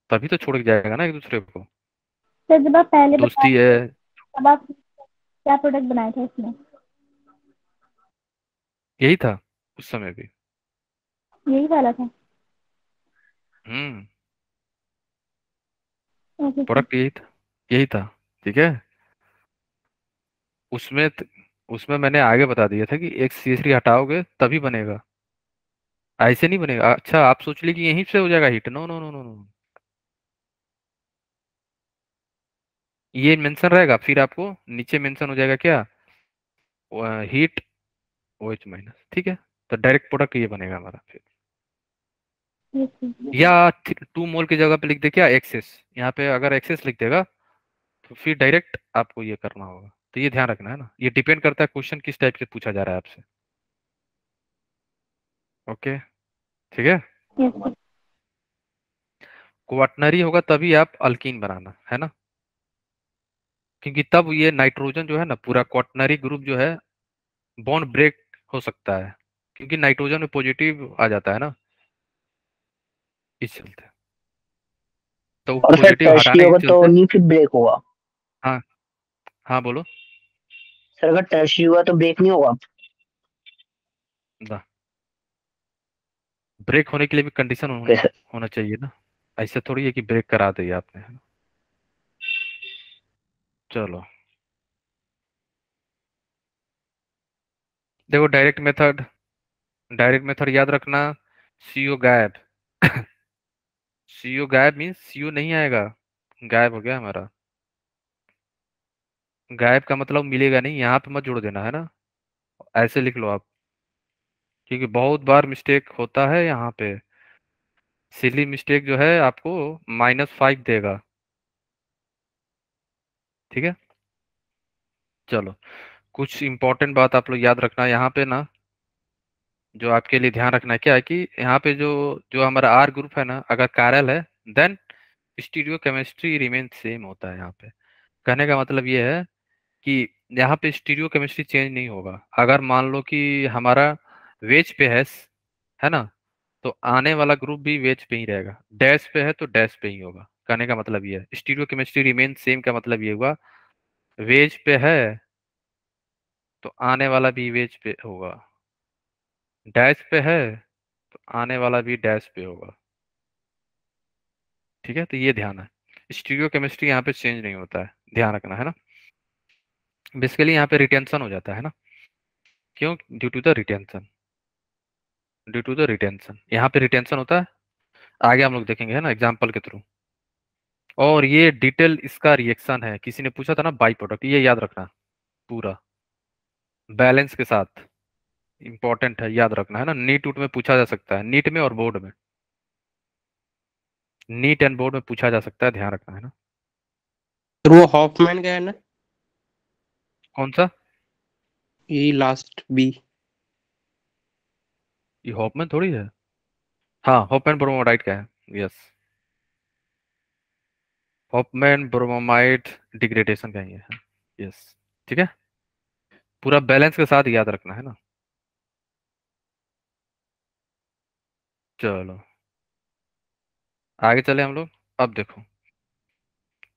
तभी तो छोड़ के जाएगा ना एक दूसरे को, सर जब आप पहले बताए दोस्ती है। थे तब आप क्या प्रोडक्ट बनाए थे इसमें? यही था उस समय भी। यही वाला था। हम्म, ओके सर। प्रोडक्ट यही था, यही था, ठीक है। उसमें उसमें मैंने आगे बता दिया था कि एक CH3 हटाओगे तभी बनेगा, ऐसे नहीं बनेगा। अच्छा आप सोच ली कि यहीं से हो जाएगा heat, no no no no no, ये मेंशन रहेगा, फिर आपको नीचे मेंशन हो जाएगा क्या, हीट OH माइनस, ठीक है, तो डायरेक्ट प्रोडक्ट ये बनेगा हमारा फिर। Yes sir. या 2 मोल की जगह पे लिख दे क्या एक्सेस, यहाँ पे अगर एक्सेस लिख देगा तो फिर डायरेक्ट आपको ये करना होगा, तो ये ध्यान रखना है ना, ये डिपेंड करता है क्वेश्चन किस टाइप से पूछा जा रहा है आपसे। ओके, ठीक है। Yes sir. क्वाटनरी होगा तभी आप अल्कीन बनाना, है ना, क्योंकि तब ये नाइट्रोजन जो है ना पूरा क्वाटनरी ग्रुप जो है बॉन्ड ब्रेक हो सकता है, क्योंकि नाइट्रोजन में पॉजिटिव आ जाता है ना, इस चलते, तो और सर पॉजिटिव टर्शरी हटाने के होगा तो चलते। नहीं फिर ब्रेक होगा? हाँ हाँ बोलो। सर अगर टर्शियरी हुआ तो ब्रेक नहीं होगा? ब्रेक होने के लिए भी कंडीशन ओके सर। होना चाहिए ना, ऐसे थोड़ी है कि ब्रेक करा दिया आपने, है ना। चलो देखो, डायरेक्ट मेथड याद रखना, सीओ गायब सीओ गायब मीन्स सीओ नहीं आएगा, गायब हो गया हमारा। गायब का मतलब मिलेगा नहीं, यहाँ पे मत जोड़ देना, है ना, ऐसे लिख लो आप, क्योंकि बहुत बार मिस्टेक होता है यहाँ पे। सिली मिस्टेक जो है आपको -5 देगा, ठीक है। चलो कुछ इंपॉर्टेंट बात आप लोग याद रखना यहाँ पे ना, जो आपके लिए ध्यान रखना है क्या है कि यहाँ पे जो जो हमारा आर ग्रुप है ना, अगर कारल है then stereochemistry remain same होता है। यहाँ पे कहने का मतलब ये है कि यहाँ पे स्टीरियो केमिस्ट्री चेंज नहीं होगा। अगर मान लो कि हमारा वेज पे है ना, तो आने वाला ग्रुप भी वेज पे ही रहेगा, डैश पे है तो डैश पे ही होगा। कहने का मतलब ये है स्टीरियो केमिस्ट्री रिमेन सेम का मतलब ये हुआ, वेज पे है तो आने वाला भी वेज पे होगा, डैश पे है तो आने वाला भी डैश पे होगा, ठीक है। तो ये ध्यान है, स्टीरियो केमिस्ट्री यहाँ पे चेंज नहीं होता है, ध्यान रखना, है ना। बेसिकली यहाँ पे रिटेंशन हो जाता है ना, क्यों? ड्यू टू द रिटेंशन यहाँ पे रिटेंशन होता है, आगे हम लोग देखेंगे, है ना, एग्जाम्पल के थ्रू। और ये डिटेल इसका रिएक्शन है, किसी ने पूछा था ना बाई प्रोडक्ट, ये याद रखना पूरा बैलेंस के साथ, इंपॉर्टेंट है, याद रखना, है ना। नीट उट में पूछा जा सकता है, नीट में और बोर्ड में, नीट एंड बोर्ड में पूछा जा सकता है, ध्यान रखना, है ना। तो वो हॉफमैन का है ना, कौन सा? यही लास्ट बी। ये हॉफमैन थोड़ी है, हाँ हॉफमैन ब्रोमोडाइट का है, यस, हॉफमैन ब्रोमाइड डिग्रेडेशन का ही है, यस, ठीक है। पूरा बैलेंस के साथ याद रखना, है ना। चलो आगे चले हम लोग। अब देखो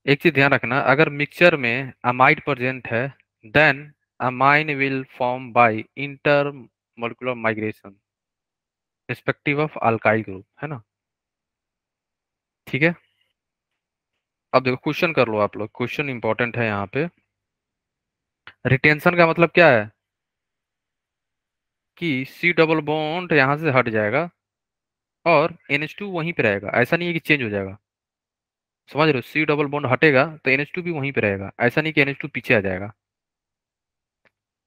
एक चीज ध्यान रखना, अगर मिक्सचर में अमाइड प्रेजेंट है then amine will form by intermolecular migration respective of alkyl group, है ना, ठीक है। अब देखो क्वेश्चन कर लो आप लोग, क्वेश्चन इंपॉर्टेंट है यहाँ पे। रिटेंशन का मतलब क्या है कि सी डबल बॉन्ड यहाँ से हट जाएगा और NH2 वहीं पे रहेगा, ऐसा नहीं है कि चेंज हो जाएगा, समझ रहे हो। सी डबल बॉन्ड हटेगा तो NH2 भी वहीं पे रहेगा, ऐसा नहीं कि NH2 पीछे आ जाएगा।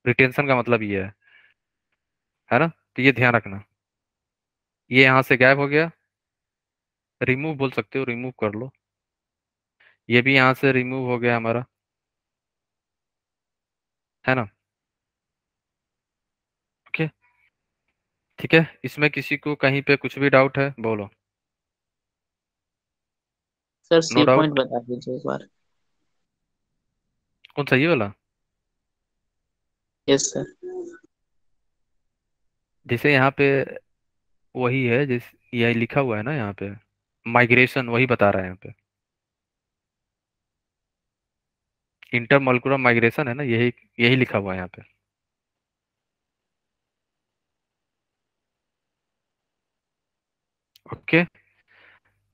रिटेंशन का मतलब ये है ना, तो ये ध्यान रखना। ये यहाँ से गायब हो गया, रिमूव बोल सकते हो, रिमूव कर लो। ये भी यहाँ से रिमूव हो गया हमारा, है ना, ओके, ठीक है। इसमें किसी को कहीं पे कुछ भी डाउट है बोलो। Sir no C point doubt. बता दीजिए एक बार। कौन सा, ये वाला? Yes sir. जैसे यहाँ पे वही है, जिस ये लिखा हुआ है ना यहाँ पे, माइग्रेशन वही बता रहा है यहाँ पे, इंटरमोलिकुलर माइग्रेशन है ना, यही यही लिखा हुआ है यहाँ पे, ओके।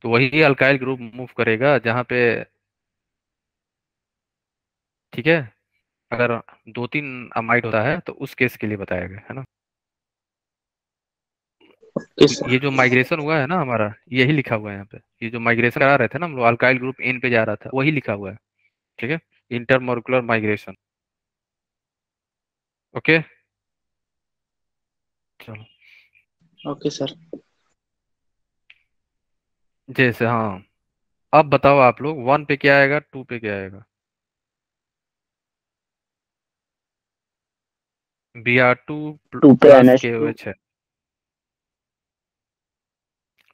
तो वही अल्काइल ग्रुप मूव करेगा जहाँ पे, ठीक है। अगर 2-3 अमाइड होता है तो उस केस के लिए बताया गया है ना। ओके तो सर। ये जो माइग्रेशन हुआ है ना हमारा, यही लिखा हुआ है यहाँ पे, ये जो माइग्रेशन करा रहे थे ना हम लोग, अल्काइल ग्रुप N पे जा रहा था, वही लिखा हुआ है, ठीक है, इंटरमोलिकुलर माइग्रेशन, ओके। चलो ओके सर। जैसे हाँ, अब बताओ आप लोग 1 पे क्या आएगा, 2 पे क्या आएगा? Br2 2 पे प्लस NH2। KOH है,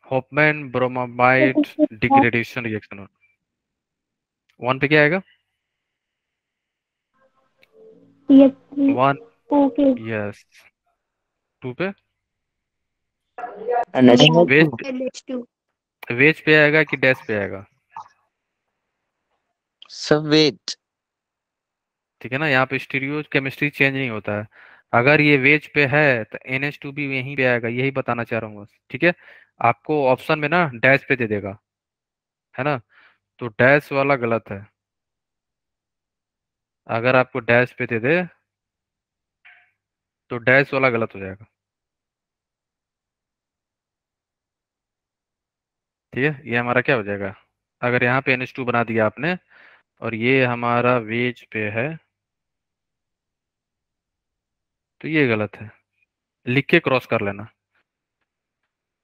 हॉफमैन ब्रोमाइड डिग्रेडेशन रिएक्शन। 1 पे क्या आएगा? CH3 1, okay yes. 2 पे NH2। वेज NH2 वेज पे आएगा कि डैश पे आएगा? Sir wait. ठीक है ना। यहाँ पे स्टीरियो केमिस्ट्री चेंज नहीं होता है। अगर ये वेज पे है तो NH2 भी यहीं पे आएगा, यही बताना चाह रहा हूँ बस। ठीक है, आपको ऑप्शन में ना डैश पे दे देगा, है ना, तो डैश वाला गलत है। अगर आपको डैश पे दे दे तो डैश वाला गलत हो जाएगा। ठीक है, ये हमारा क्या हो जाएगा, अगर यहाँ पे NH2 बना दिया आपने और ये हमारा वेज पे है तो ये गलत है, लिख के क्रॉस कर लेना,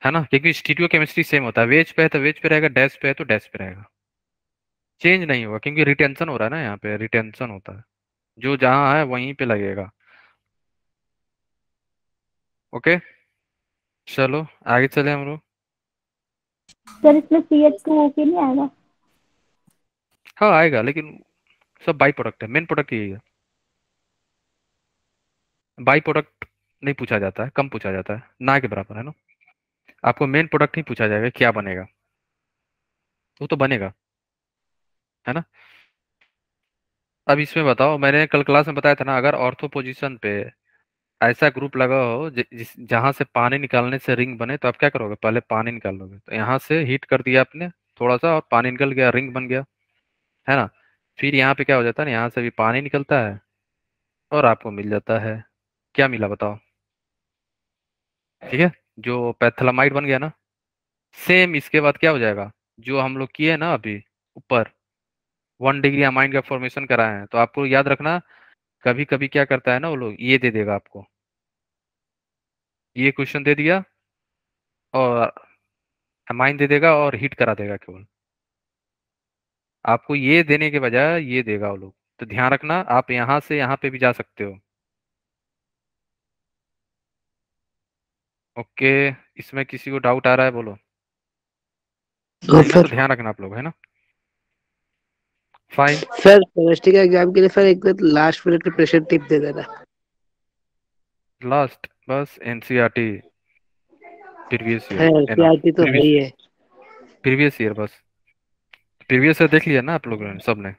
है ना, क्योंकि स्टीरियो केमिस्ट्री सेम होता है। वेज पे है तो वेज पे रहेगा, डैश पे है तो डैश पे रहेगा, चेंज नहीं होगा, क्योंकि रिटेंशन हो रहा है ना, यहाँ पे रिटेंशन होता है, जो जहाँ है वहीं पे लगेगा। ओके, चलो आगे चले हम लोग। सर इसमें CH2O के नहीं आएगा? हाँ आएगा, लेकिन सब बाई प्रोडक्ट है, मेन प्रोडक्ट यही है। बाई प्रोडक्ट नहीं पूछा जाता है, कम पूछा जाता है, ना के बराबर, है ना। आपको मेन प्रोडक्ट ही पूछा जाएगा क्या बनेगा, वो तो बनेगा, है ना। अब इसमें बताओ, मैंने कल क्लास में बताया था ना, अगर ऑर्थो पोजीशन पे ऐसा ग्रुप लगा हो जहां से पानी निकालने से रिंग बने, तो आप क्या करोगे, पहले पानी निकाल लोगे। तो यहाँ से हीट कर दिया आपने थोड़ा सा और पानी निकल गया, रिंग बन गया, है ना। फिर यहाँ पे क्या हो जाता है ना, यहाँ से भी पानी निकलता है और आपको मिल जाता है, क्या मिला बताओ। ठीक है, जो पैथलमाइड बन गया ना, सेम इसके बाद क्या हो जाएगा, जो हम लोग किए ना अभी ऊपर 1 डिग्री अमाइन का फॉर्मेशन कराए हैं, तो आपको याद रखना, कभी कभी क्या करता है ना वो लोग, ये दे देगा आपको, ये क्वेश्चन दे दिया और अमाइन दे देगा और हिट करा देगा केवल, आपको ये देने के बजाय ये देगा वो लोग। तो ध्यान रखना, आप यहाँ से यहाँ पे भी जा सकते हो। ओके, इसमें किसी को डाउट आ रहा है बोलो, तो इतना तो फिर ध्यान रखना आप लोग, है ना। फाइन, सर केमिस्ट्री का एग्जाम के लिए सर एक लास्ट मिनट की प्रेशर टिप दे देना। लास्ट बस NCERT प्रीवियस है ईयर एनफ, CRT तो है ही है, प्रीवियस ईयर बस, प्रीवियस ईयर देख लिया ना आप लोगों ने सबने।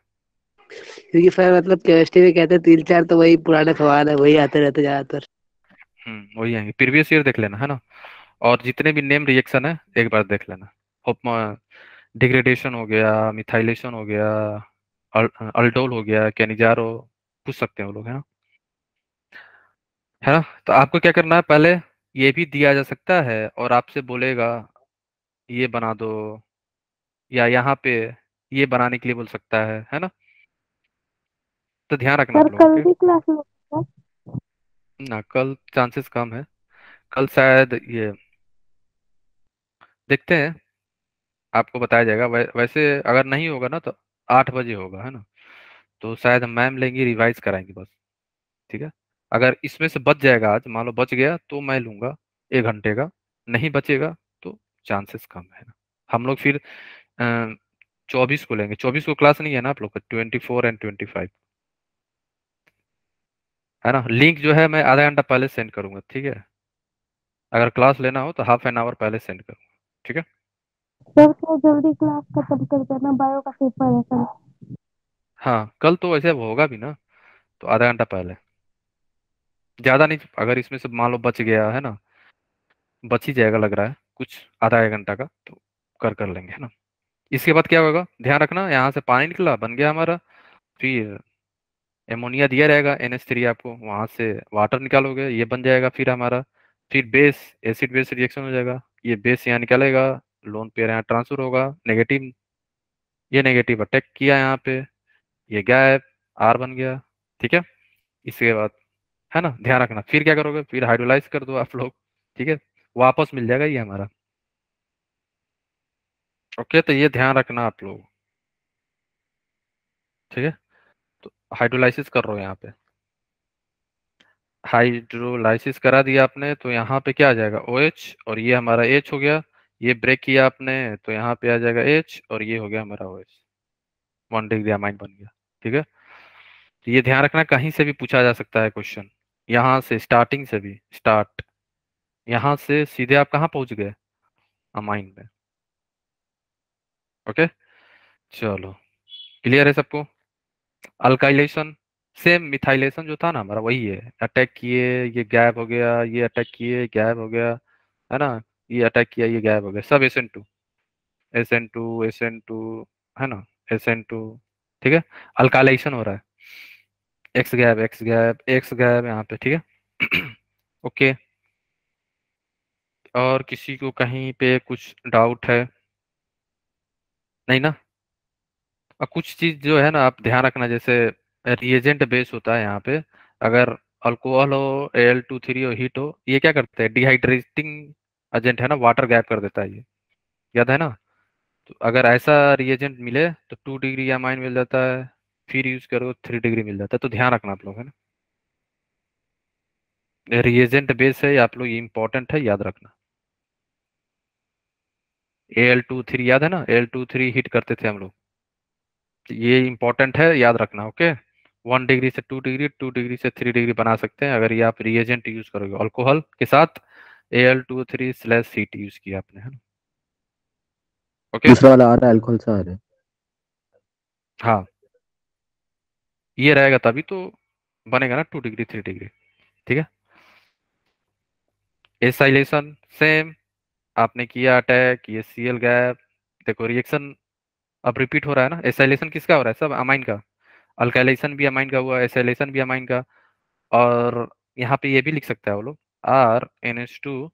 क्योंकि सर मतलब केमिस्ट्री में कहते हैं 3-4 तो वही पुराने सवाल है, वही आते रहते ज्यादातर। वही आएंगे, प्रीवियस ईयर देख लेना, है ना। और जितने भी नेम रिएक्शन है एक बार देख लेना, होप डिग्रेडेशन हो गया, मिथाइलेशन हो गया, अल्डोल हो गया, कैनिजारो, पूछ सकते हैं वो लोग, है ना। है ना, तो आपको क्या करना है, पहले ये भी दिया जा सकता है और आपसे बोलेगा ये बना दो, या यहाँ पे ये बनाने के लिए बोल सकता है ना। तो ध्यान रखना सर आप लोगों कल के। की क्लास में होगा? ना, कल चांसेस कम है, कल शायद ये देखते हैं, आपको बताया जाएगा। वैसे अगर नहीं होगा ना तो 8 बजे होगा, है ना, तो शायद हम मैम लेंगे, रिवाइज कराएंगे बस। ठीक है, अगर इसमें से बच जाएगा, आज मान लो बच गया तो मैं लूंगा 1 घंटे का, नहीं बचेगा तो चांसेस कम है ना। हम लोग फिर 24 को लेंगे, 24 को क्लास नहीं है ना आप लोग का, 24 और 25, है ना। लिंक जो है मैं आधा घंटा पहले सेंड करूंगा, ठीक है, अगर क्लास लेना हो तो ½ एन आवर पहले सेंड करूंगा, ठीक है। सर तो जल्दी क्लास खत्म कर देना, बायो का पेपर है कल। हाँ कल तो वैसे वो होगा भी ना, तो आधा घंटा पहले, ज्यादा नहीं, अगर इसमें से मान लो बच गया है ना, बच ही जाएगा लग रहा है कुछ, आधा 1 घंटा का तो कर लेंगे, है ना। इसके बाद क्या होगा, ध्यान रखना, यहाँ से पानी निकला बन गया हमारा, फिर एमोनिया दिया रहेगा NH3 आपको, वहां से वाटर निकालोगे, ये बन जाएगा फिर हमारा, फिर बेस, एसिड बेस रिएक्शन हो जाएगा, ये बेस यहाँ निकलेगा, लोन पेयर यहाँ ट्रांसफर होगा, नेगेटिव, ये नेगेटिव अटैक किया यहाँ पे, ये गैप R बन गया, ठीक है। इसके बाद, है ना, ध्यान रखना, फिर क्या करोगे, फिर हाइड्रोलाइज कर दो आप लोग, ठीक है, वापस मिल जाएगा ये हमारा। ओके, तो ये ध्यान रखना आप लोग, ठीक है। तो हाइड्रोलाइसिस कर रहे हो यहाँ पे, हाइड्रोलाइसिस करा दिया आपने, तो यहाँ पे क्या आ जाएगा OH, और ये हमारा H हो गया, ये ब्रेक किया आपने तो यहाँ पे आ जाएगा H, और ये हो गया हमारा OH, 1 डिग्री अमाइन बन गया, ठीक है। तो ये ध्यान रखना, कहीं से भी पूछा जा सकता है क्वेश्चन, यहाँ से स्टार्टिंग से भी, स्टार्ट यहाँ से सीधे आप कहाँ पहुंच गए, अमाइन में। ओके, चलो क्लियर है सबको। अल्काइलेशन, सेम मिथाइलेशन जो था ना हमारा वही है, अटैक किए ये गैप हो गया, ये अटैक किए गैप हो गया, है ना, ये अटैक किया ये गैप हो गया, सब SN2 है ना, SN2। ठीक है, अल्काइलेशन हो रहा है, एक्स गैप यहाँ पे, ठीक है। ओके, और किसी को कहीं पे कुछ डाउट है? नहीं ना? और कुछ चीज जो है ना आप ध्यान रखना, जैसे रिएजेंट बेस होता है यहाँ पे, अगर अल्कोहल हो, Al2 3 हो, हीट हो, ये क्या करते हैं, डिहाइड्रेटिंग एजेंट है ना, वाटर गैप कर देता है ये, याद है ना। तो अगर ऐसा रिएजेंट मिले तो 2 डिग्री अमाइन मिल जाता है, फिर यूज करो 3 डिग्री मिल जाता है, तो ध्यान रखना आप लोग, है ना। रिएजेंट बेस है आप लोग, ये इंपॉर्टेंट है, याद रखना। Al2 3 याद है ना, Al2 3 हिट करते थे हम लोग, ये इंपॉर्टेंट है, याद रखना। ओके, 1 डिग्री से 2 डिग्री, 2 डिग्री से 3 डिग्री बना सकते हैं अगर ये आप रिएजेंट यूज करोगे, अल्कोहल के साथ Al2 3 / हीट यूज किया आपने, है ना। ओके, दूसरा वाला आ रहा है, अल्कोहल से आ रहा है। हाँ ये रहेगा तभी तो बनेगा ना 2 डिग्री 3 डिग्री, ठीक है। एसाइलेशन सेम, आपने किया अटैक, ये Cl गैप, देखो रिएक्शन अब रिपीट हो रहा है ना। एसाइलेशन किसका हो रहा है, सब अमाइन का, अल्काइलेशन भी अमाइन का हुआ, एसाइलेशन भी अमाइन का। और यहाँ पे ये भी लिख सकता है वो लोग, RNH2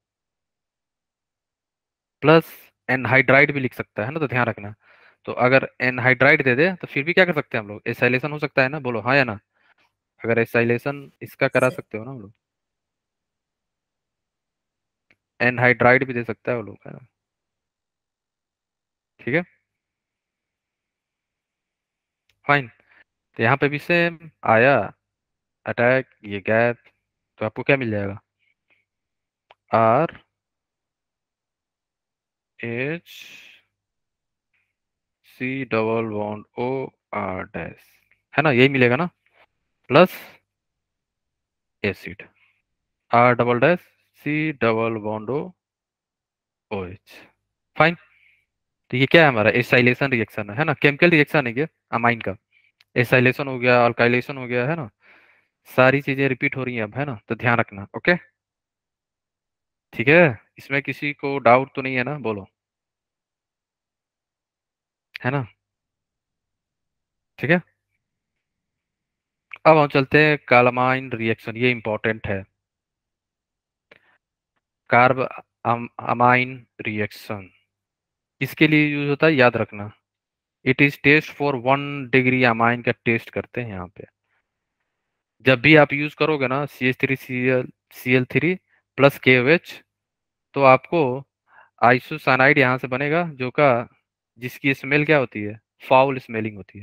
प्लस एनहाइड्राइड भी लिख सकता है ना, तो ध्यान रखना। तो अगर एनहाइड्राइड दे दे तो फिर भी क्या कर सकते हैं हम लोग, एसाइलेशन हो सकता है ना, बोलो हाँ या ना। अगर एसाइलेशन इसका करा सकते हो ना हम लोग, एनहाइड्राइड भी दे सकता है वो लोग, है ना, ठीक है, फाइन। तो यहाँ पे भी सेम आया अटैक, ये गैप, तो आपको क्या मिल जाएगा, RH C double bond O R dash, है ना, यही मिलेगा ना, plus acid R double dash C double bond OH, fine. तो ये क्या है हमारा, एसाइलेशन रिएक्शन है ना, केमिकल रिएक्शन है ये अमाइन का। एसाइलेशन हो गया, अल्काइलेशन हो गया, है ना, सारी चीजें रिपीट हो रही हैं अब, है ना, तो ध्यान रखना। ओके, ठीक है, इसमें किसी को डाउट तो नहीं है ना, बोलो, है ना, ठीक है। अब हम चलते हैं कालामाइन रिएक्शन, ये इंपॉर्टेंट है, कार्ब अमाइन रिएक्शन इसके लिए यूज होता है, याद रखना। It is test for 1 degree amine का टेस्ट करते हैं यहाँ पे। जब भी आप यूज करोगे ना CH3Cl प्लस KOH, तो आपको आइसोसाइनाइड यहाँ से बनेगा, जो का जिसकी स्मेल क्या होती है, फाउल स्मेलिंग होती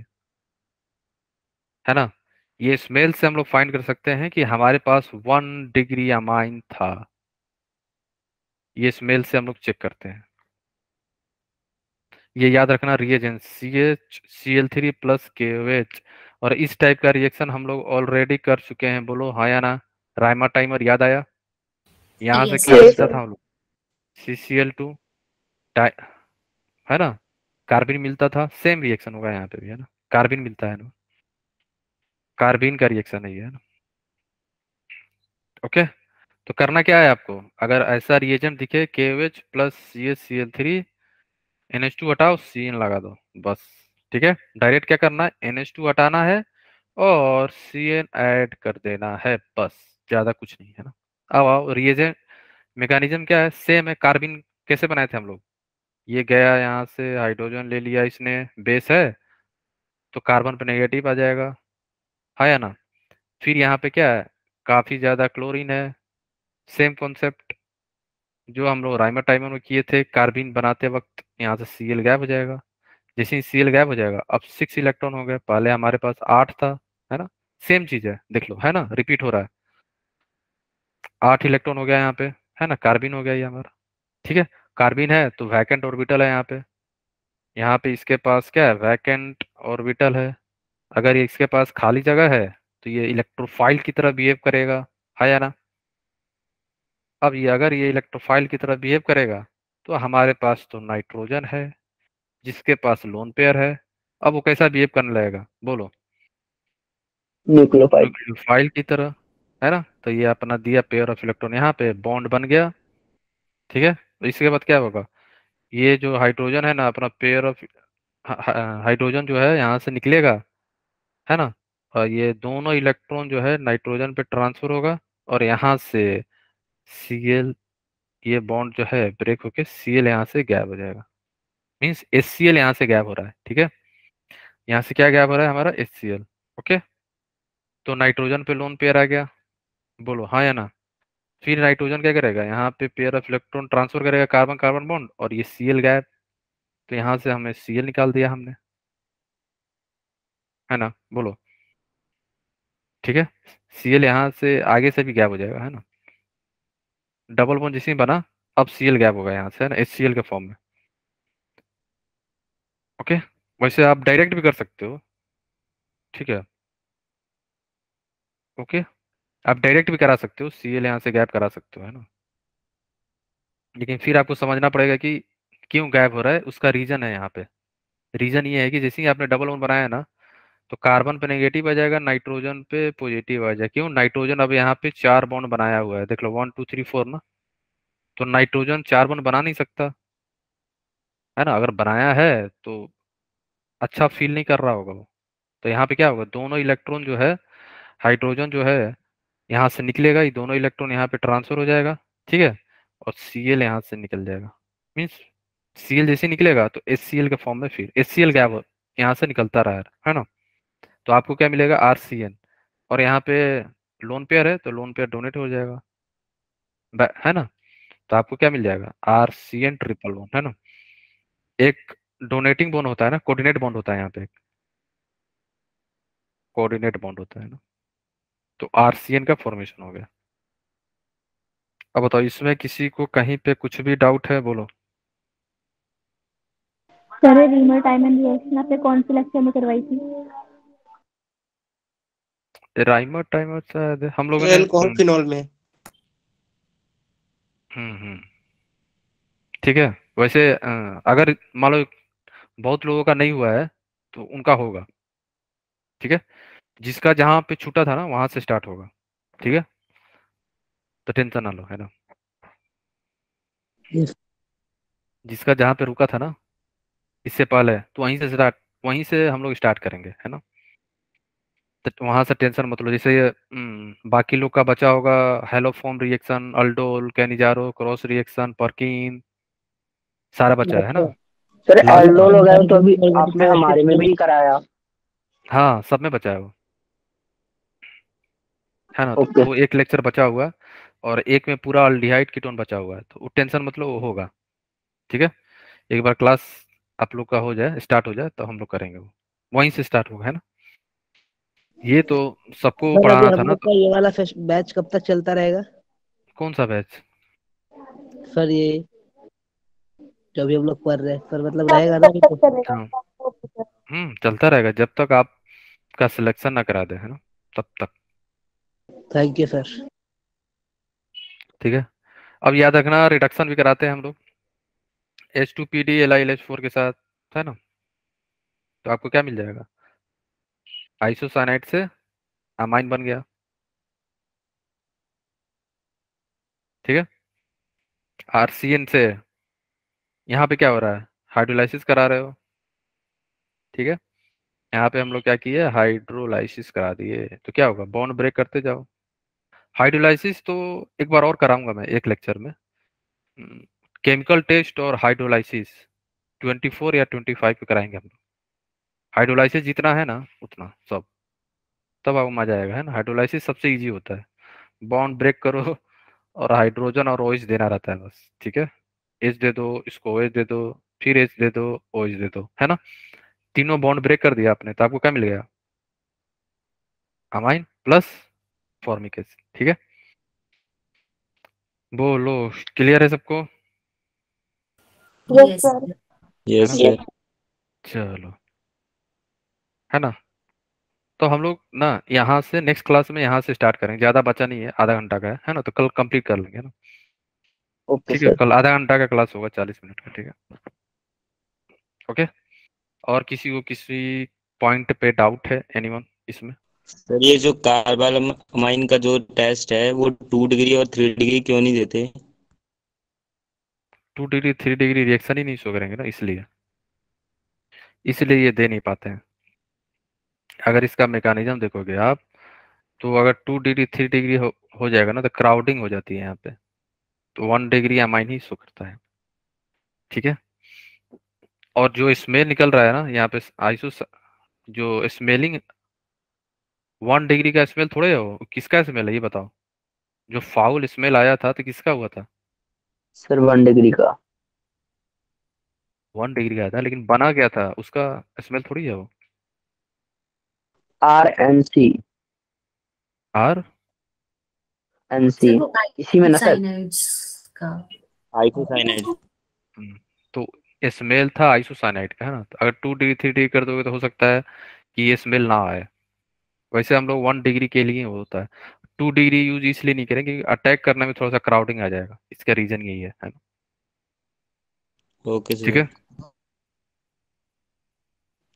है ना। ये स्मेल से हम लोग फाइंड कर सकते हैं कि हमारे पास 1 डिग्री अमाइन था, ये स्मेल से हम लोग चेक करते हैं। ये याद रखना, रिएजेंट CHCl3 प्लस KOH, और इस टाइप का रिएक्शन हम लोग ऑलरेडी कर चुके हैं, बोलो हाँ या ना। राइमा टाइमर याद आया, यहाँ से Yes, क्या sir. मिलता था हम लोग, CCl2 है ना, कार्बिन मिलता था, सेम रिएक्शन होगा यहाँ पे भी, है ना, कार्बिन मिलता है ना, कार्बिन का रिएक्शन है ये, है ना। ओके, तो करना क्या है आपको, अगर ऐसा रिएजेंट दिखे KOH प्लस CHCl3, NH2 हटाओ, CN लगा दो, बस, ठीक है। डायरेक्ट क्या करना है, NH2 हटाना है और CN ऐड कर देना है, बस, ज्यादा कुछ नहीं है ना। अब आओ, रिएजेंट मैकेनिज्म क्या है, सेम है। कार्बिन कैसे बनाए थे हम लोग, ये गया यहाँ से, हाइड्रोजन ले लिया इसने, बेस है, तो कार्बन पे नेगेटिव आ जाएगा, है या ना। फिर यहाँ पे क्या है, काफी ज्यादा क्लोरीन है, सेम कॉन्सेप्ट जो हम लोग राइमर टाइमर में किए थे, कार्बिन बनाते वक्त यहाँ से Cl गैप हो जाएगा। जैसे ही Cl गैप हो जाएगा, अब 6 इलेक्ट्रॉन हो गए, पहले हमारे पास 8 था, है ना, सेम चीज है, देख लो, है ना, रिपीट हो रहा है, 8 इलेक्ट्रॉन हो गया यहाँ पे, है ना, कार्बिन हो गया ये हमारा, ठीक है। कार्बिन है तो वैकेंट ऑर्बिटल है यहाँ पे इसके पास क्या है, वैकेंट ऑर्बिटल है। अगर ये इसके पास खाली जगह है तो ये इलेक्ट्रोफाइल की तरह बिहेव करेगा, है या ना। अब ये अगर ये इलेक्ट्रोफाइल की तरह बिहेव करेगा तो हमारे पास तो नाइट्रोजन है जिसके पास लोन पेयर है, अब वो कैसा बिहेव करने लगेगा, बोलो, न्यूक्लियोफाइल। न्यूक्लियोफाइल की तरह, है ना। तो ये अपना दिया पेयर ऑफ इलेक्ट्रॉन, यहाँ पे बॉन्ड बन गया, ठीक है। तो इसके बाद क्या होगा, ये जो हाइड्रोजन है ना, अपना पेयर ऑफ हाइड्रोजन जो है यहाँ से निकलेगा, है ना। और ये दोनों इलेक्ट्रॉन जो है नाइट्रोजन पे ट्रांसफर होगा, और यहाँ से Cl, ये बॉन्ड जो है ब्रेक होके Cl यहाँ से गैप हो जाएगा, मीन्स HCl यहाँ से गैप हो रहा है, ठीक है। यहाँ से क्या गैप हो रहा है हमारा, HCl। ओके, तो नाइट्रोजन पे लोन पेयर आ गया, बोलो हाँ या ना। फिर नाइट्रोजन क्या करेगा, यहाँ पे पेयर ऑफ इलेक्ट्रॉन ट्रांसफर करेगा कार्बन कार्बन बॉन्ड, और ये Cl गैप, तो यहाँ से हमें Cl निकाल दिया हमने, है ना, बोलो, ठीक है। Cl यहाँ से आगे से भी गैप हो जाएगा, है ना। डबल बॉन्ड जिसमें बना, अब Cl गैप होगा यहाँ से, है ना, HCl के फॉर्म में। ओके, वैसे आप डायरेक्ट भी कर सकते हो, ठीक है। ओके, आप डायरेक्ट भी करा सकते हो, Cl यहाँ से गैप करा सकते हो, है ना। लेकिन फिर आपको समझना पड़ेगा कि क्यों गैप हो रहा है, उसका रीजन है यहाँ पे। रीजन ये है कि जैसे ही आपने डबल बॉन्ड बनाया ना, तो कार्बन पे नेगेटिव आ जाएगा, नाइट्रोजन पे पॉजिटिव आ जाएगा। क्यों, नाइट्रोजन अब यहाँ पे 4 बॉन्ड बनाया हुआ है, देख लो 1 2 3 4 ना। तो नाइट्रोजन 4 बॉन्ड बना नहीं सकता, है ना। अगर बनाया है तो अच्छा फील नहीं कर रहा होगा वो। तो यहाँ पे क्या होगा, दोनों इलेक्ट्रॉन जो है, हाइड्रोजन जो है यहाँ से निकलेगा, ये दोनों इलेक्ट्रॉन यहाँ पे ट्रांसफर हो जाएगा, ठीक है। और Cl यहाँ से निकल जाएगा, मीन्स Cl जैसे निकलेगा तो HCl के फॉर्म में फिर HCl गैप यहाँ से निकलता रहा है ना। तो आपको क्या मिलेगा, RCN। और यहाँ पे लोन पेयर है, तो लोन पेयर डोनेट हो जाएगा, है ना। तो आपको क्या मिल जाएगा, RCN ट्रिपल बॉन्ड, है ना। एक डोनेटिंग बॉन्ड होता है ना, कोऑर्डिनेट बॉन्ड होता है, यहाँ पे एक कोऑर्डिनेट बॉन्ड होता है ना। तो RCN का फॉर्मेशन हो गया। अब बताओ, इसमें किसी को कहीं पे कुछ भी डाउट है, बोलो। सर रीमर टाइमन रिएक्शन आपने कौन से लेक्चर में करवाई थी? राइमर टाइमर शायद हम लोगों ने अल्कोहल फिनॉल में। ठीक है। वैसे अगर मान लो बहुत लोगों का नहीं हुआ है तो उनका होगा, ठीक है। जिसका जहां पे छूटा था ना वहां से स्टार्ट होगा, ठीक है। तो टेंशन ना लो, है ना। Yes. जिसका जहां पे रुका था ना इससे पहले, तो वहीं से हम लोग स्टार्ट करेंगे, है ना। तो वहां से टेंशन मत लो। जैसे ये बाकी लोग का बचा होगा, haloform reaction, aldol, Cannizzaro, cross reaction, Perkin, सारा बचा है ना। सर लास्ट अल्डोल वगैरह तो अभी आपने हमारे में भी नहीं कराया। हाँ, सब में बचा है वो, है ना। तो ओके वो एक लेक्चर बचा हुआ है, और एक में पूरा अल्डिहाइड कीटोन बचा हुआ है, तो वो टेंशन मतलब वो होगा, ठीक है। एक बार क्लास आप लोग का हो जाए, स्टार्ट हो जाए, तो हम लोग करेंगे, वो वहीं से स्टार्ट होगा, है ना। ये तो सबको सर अभी पढ़ाना था हम ना। लोग तो का ये वाला बैच कब तक चलता रहेगा? कौन सा बैच, सर ये जो भी हम लोग पढ़ रहे हैं, सर मतलब रहेगा ना कि हाँ, चलता रहेगा जब तक आपका सिलेक्शन ना करा दे, है ना, तब तक। Thank you sir. ठीक है। अब याद रखना, रिडक्शन भी कराते हैं हम लोग H2PD LiLH4 के साथ, है ना। तो आपको क्या मिल जाएगा, आइसोसाइनाइड से अमाइन बन गया, ठीक है। RCN से यहाँ पे क्या हो रहा है, हाइड्रोलाइसिस करा रहे हो, ठीक है। यहाँ पे हम लोग क्या किए, हाइड्रोलाइसिस करा दिए, तो क्या होगा, बॉन्ड ब्रेक करते जाओ। हाइड्रोलाइसिस तो एक बार और कराऊंगा मैं एक लेक्चर में, केमिकल टेस्ट और हाइड्रोलाइसिस 24 या 25 पे कराएंगे हम लोग। हाइड्रोलाइसिस जितना है ना उतना सब, तब आपको मजा आएगा, है ना। हाइड्रोलाइसिस सबसे इजी होता है, बॉन्ड ब्रेक करो और हाइड्रोजन और OH देना रहता है बस, ठीक है। H दे दो, इसको OH दे दो, फिर H दे दो, OH दे दो, है ना। तीनों बॉन्ड ब्रेक कर दिया आपने, तो आपको क्या मिल गया, अमाइन प्लस फॉर्मिक एसिड, ठीक है। बोलो, क्लियर है सबको, यस सर। है यस ना। सर। चलो, है ना। तो हम लोग ना यहाँ से नेक्स्ट क्लास में यहाँ से स्टार्ट करेंगे, ज़्यादा बचा नहीं है, आधा घंटा का है ना। तो कल कंप्लीट कर लेंगे ना, ओके ठीक है। सर। कल आधा घंटा का क्लास होगा, 40 मिनट का, ठीक है। ओके। और किसी को किसी पॉइंट पे डाउट है, एनीवन इसमें? सर ये जो कार्बालमाइन का जो टेस्ट है वो 2 डिग्री और 3 डिग्री क्यों नहीं देते? 2 डिग्री 3 डिग्री रिएक्शन ही नहीं शो करेंगे ना, इसलिए ये दे नहीं पाते हैं। अगर इसका मैकेनिज्म देखोगे आप, तो अगर 2 डिग्री 3 डिग्री हो जाएगा ना, तो क्राउडिंग हो जाती है यहाँ पे, तो 1 डिग्री अमाइन ही शो करता है। ठीक है। और जो स्मेल निकल रहा है ना यहाँ पे आइसो, जो स्मेलिंग 1 डिग्री का स्मेल थोड़े हो, किसका स्मेल है ये बताओ? जो फाउल स्मेल आया था तो किसका हुआ था? सर 1 डिग्री का। 1 डिग्री का आया था, लेकिन बना क्या था उसका स्मेल थोड़ी है वो। RNC। आर NC सर वो इसी में ना सर। साइनाइड्स का। आइसोसाइनाइड। तो स्मेल था आइसोसाइनाइड का, है ना। तो अगर 2 डिग्री 3 डिग्री कर दोगे तो हो सकता है कि ये स्मेल ना आए। वैसे हम लोग 1 डिग्री के लिए होता है। 2 डिग्री यूज इसलिए नहीं करेंगे क्योंकि अटैक करने में थोड़ा सा क्राउडिंग आ जाएगा, इसका रीजन यही है ना। ओके ठीक सर। है।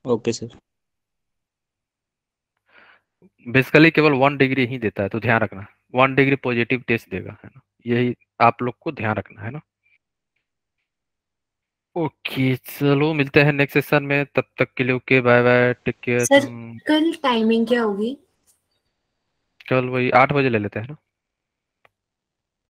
Okay sir. बेसिकली केवल 1 डिग्री ही देता है, तो ध्यान रखना 1 डिग्री पॉजिटिव टेस्ट देगा, है ना। यही आप लोग को ध्यान रखना है ना। ओके चलो मिलते हैं नेक्स्ट सेशन में, तब तक के लिए okay bye bye, take care. Sir कल टाइमिंग क्या होगी? कल वही 8 बजे ले लेते हैं ना।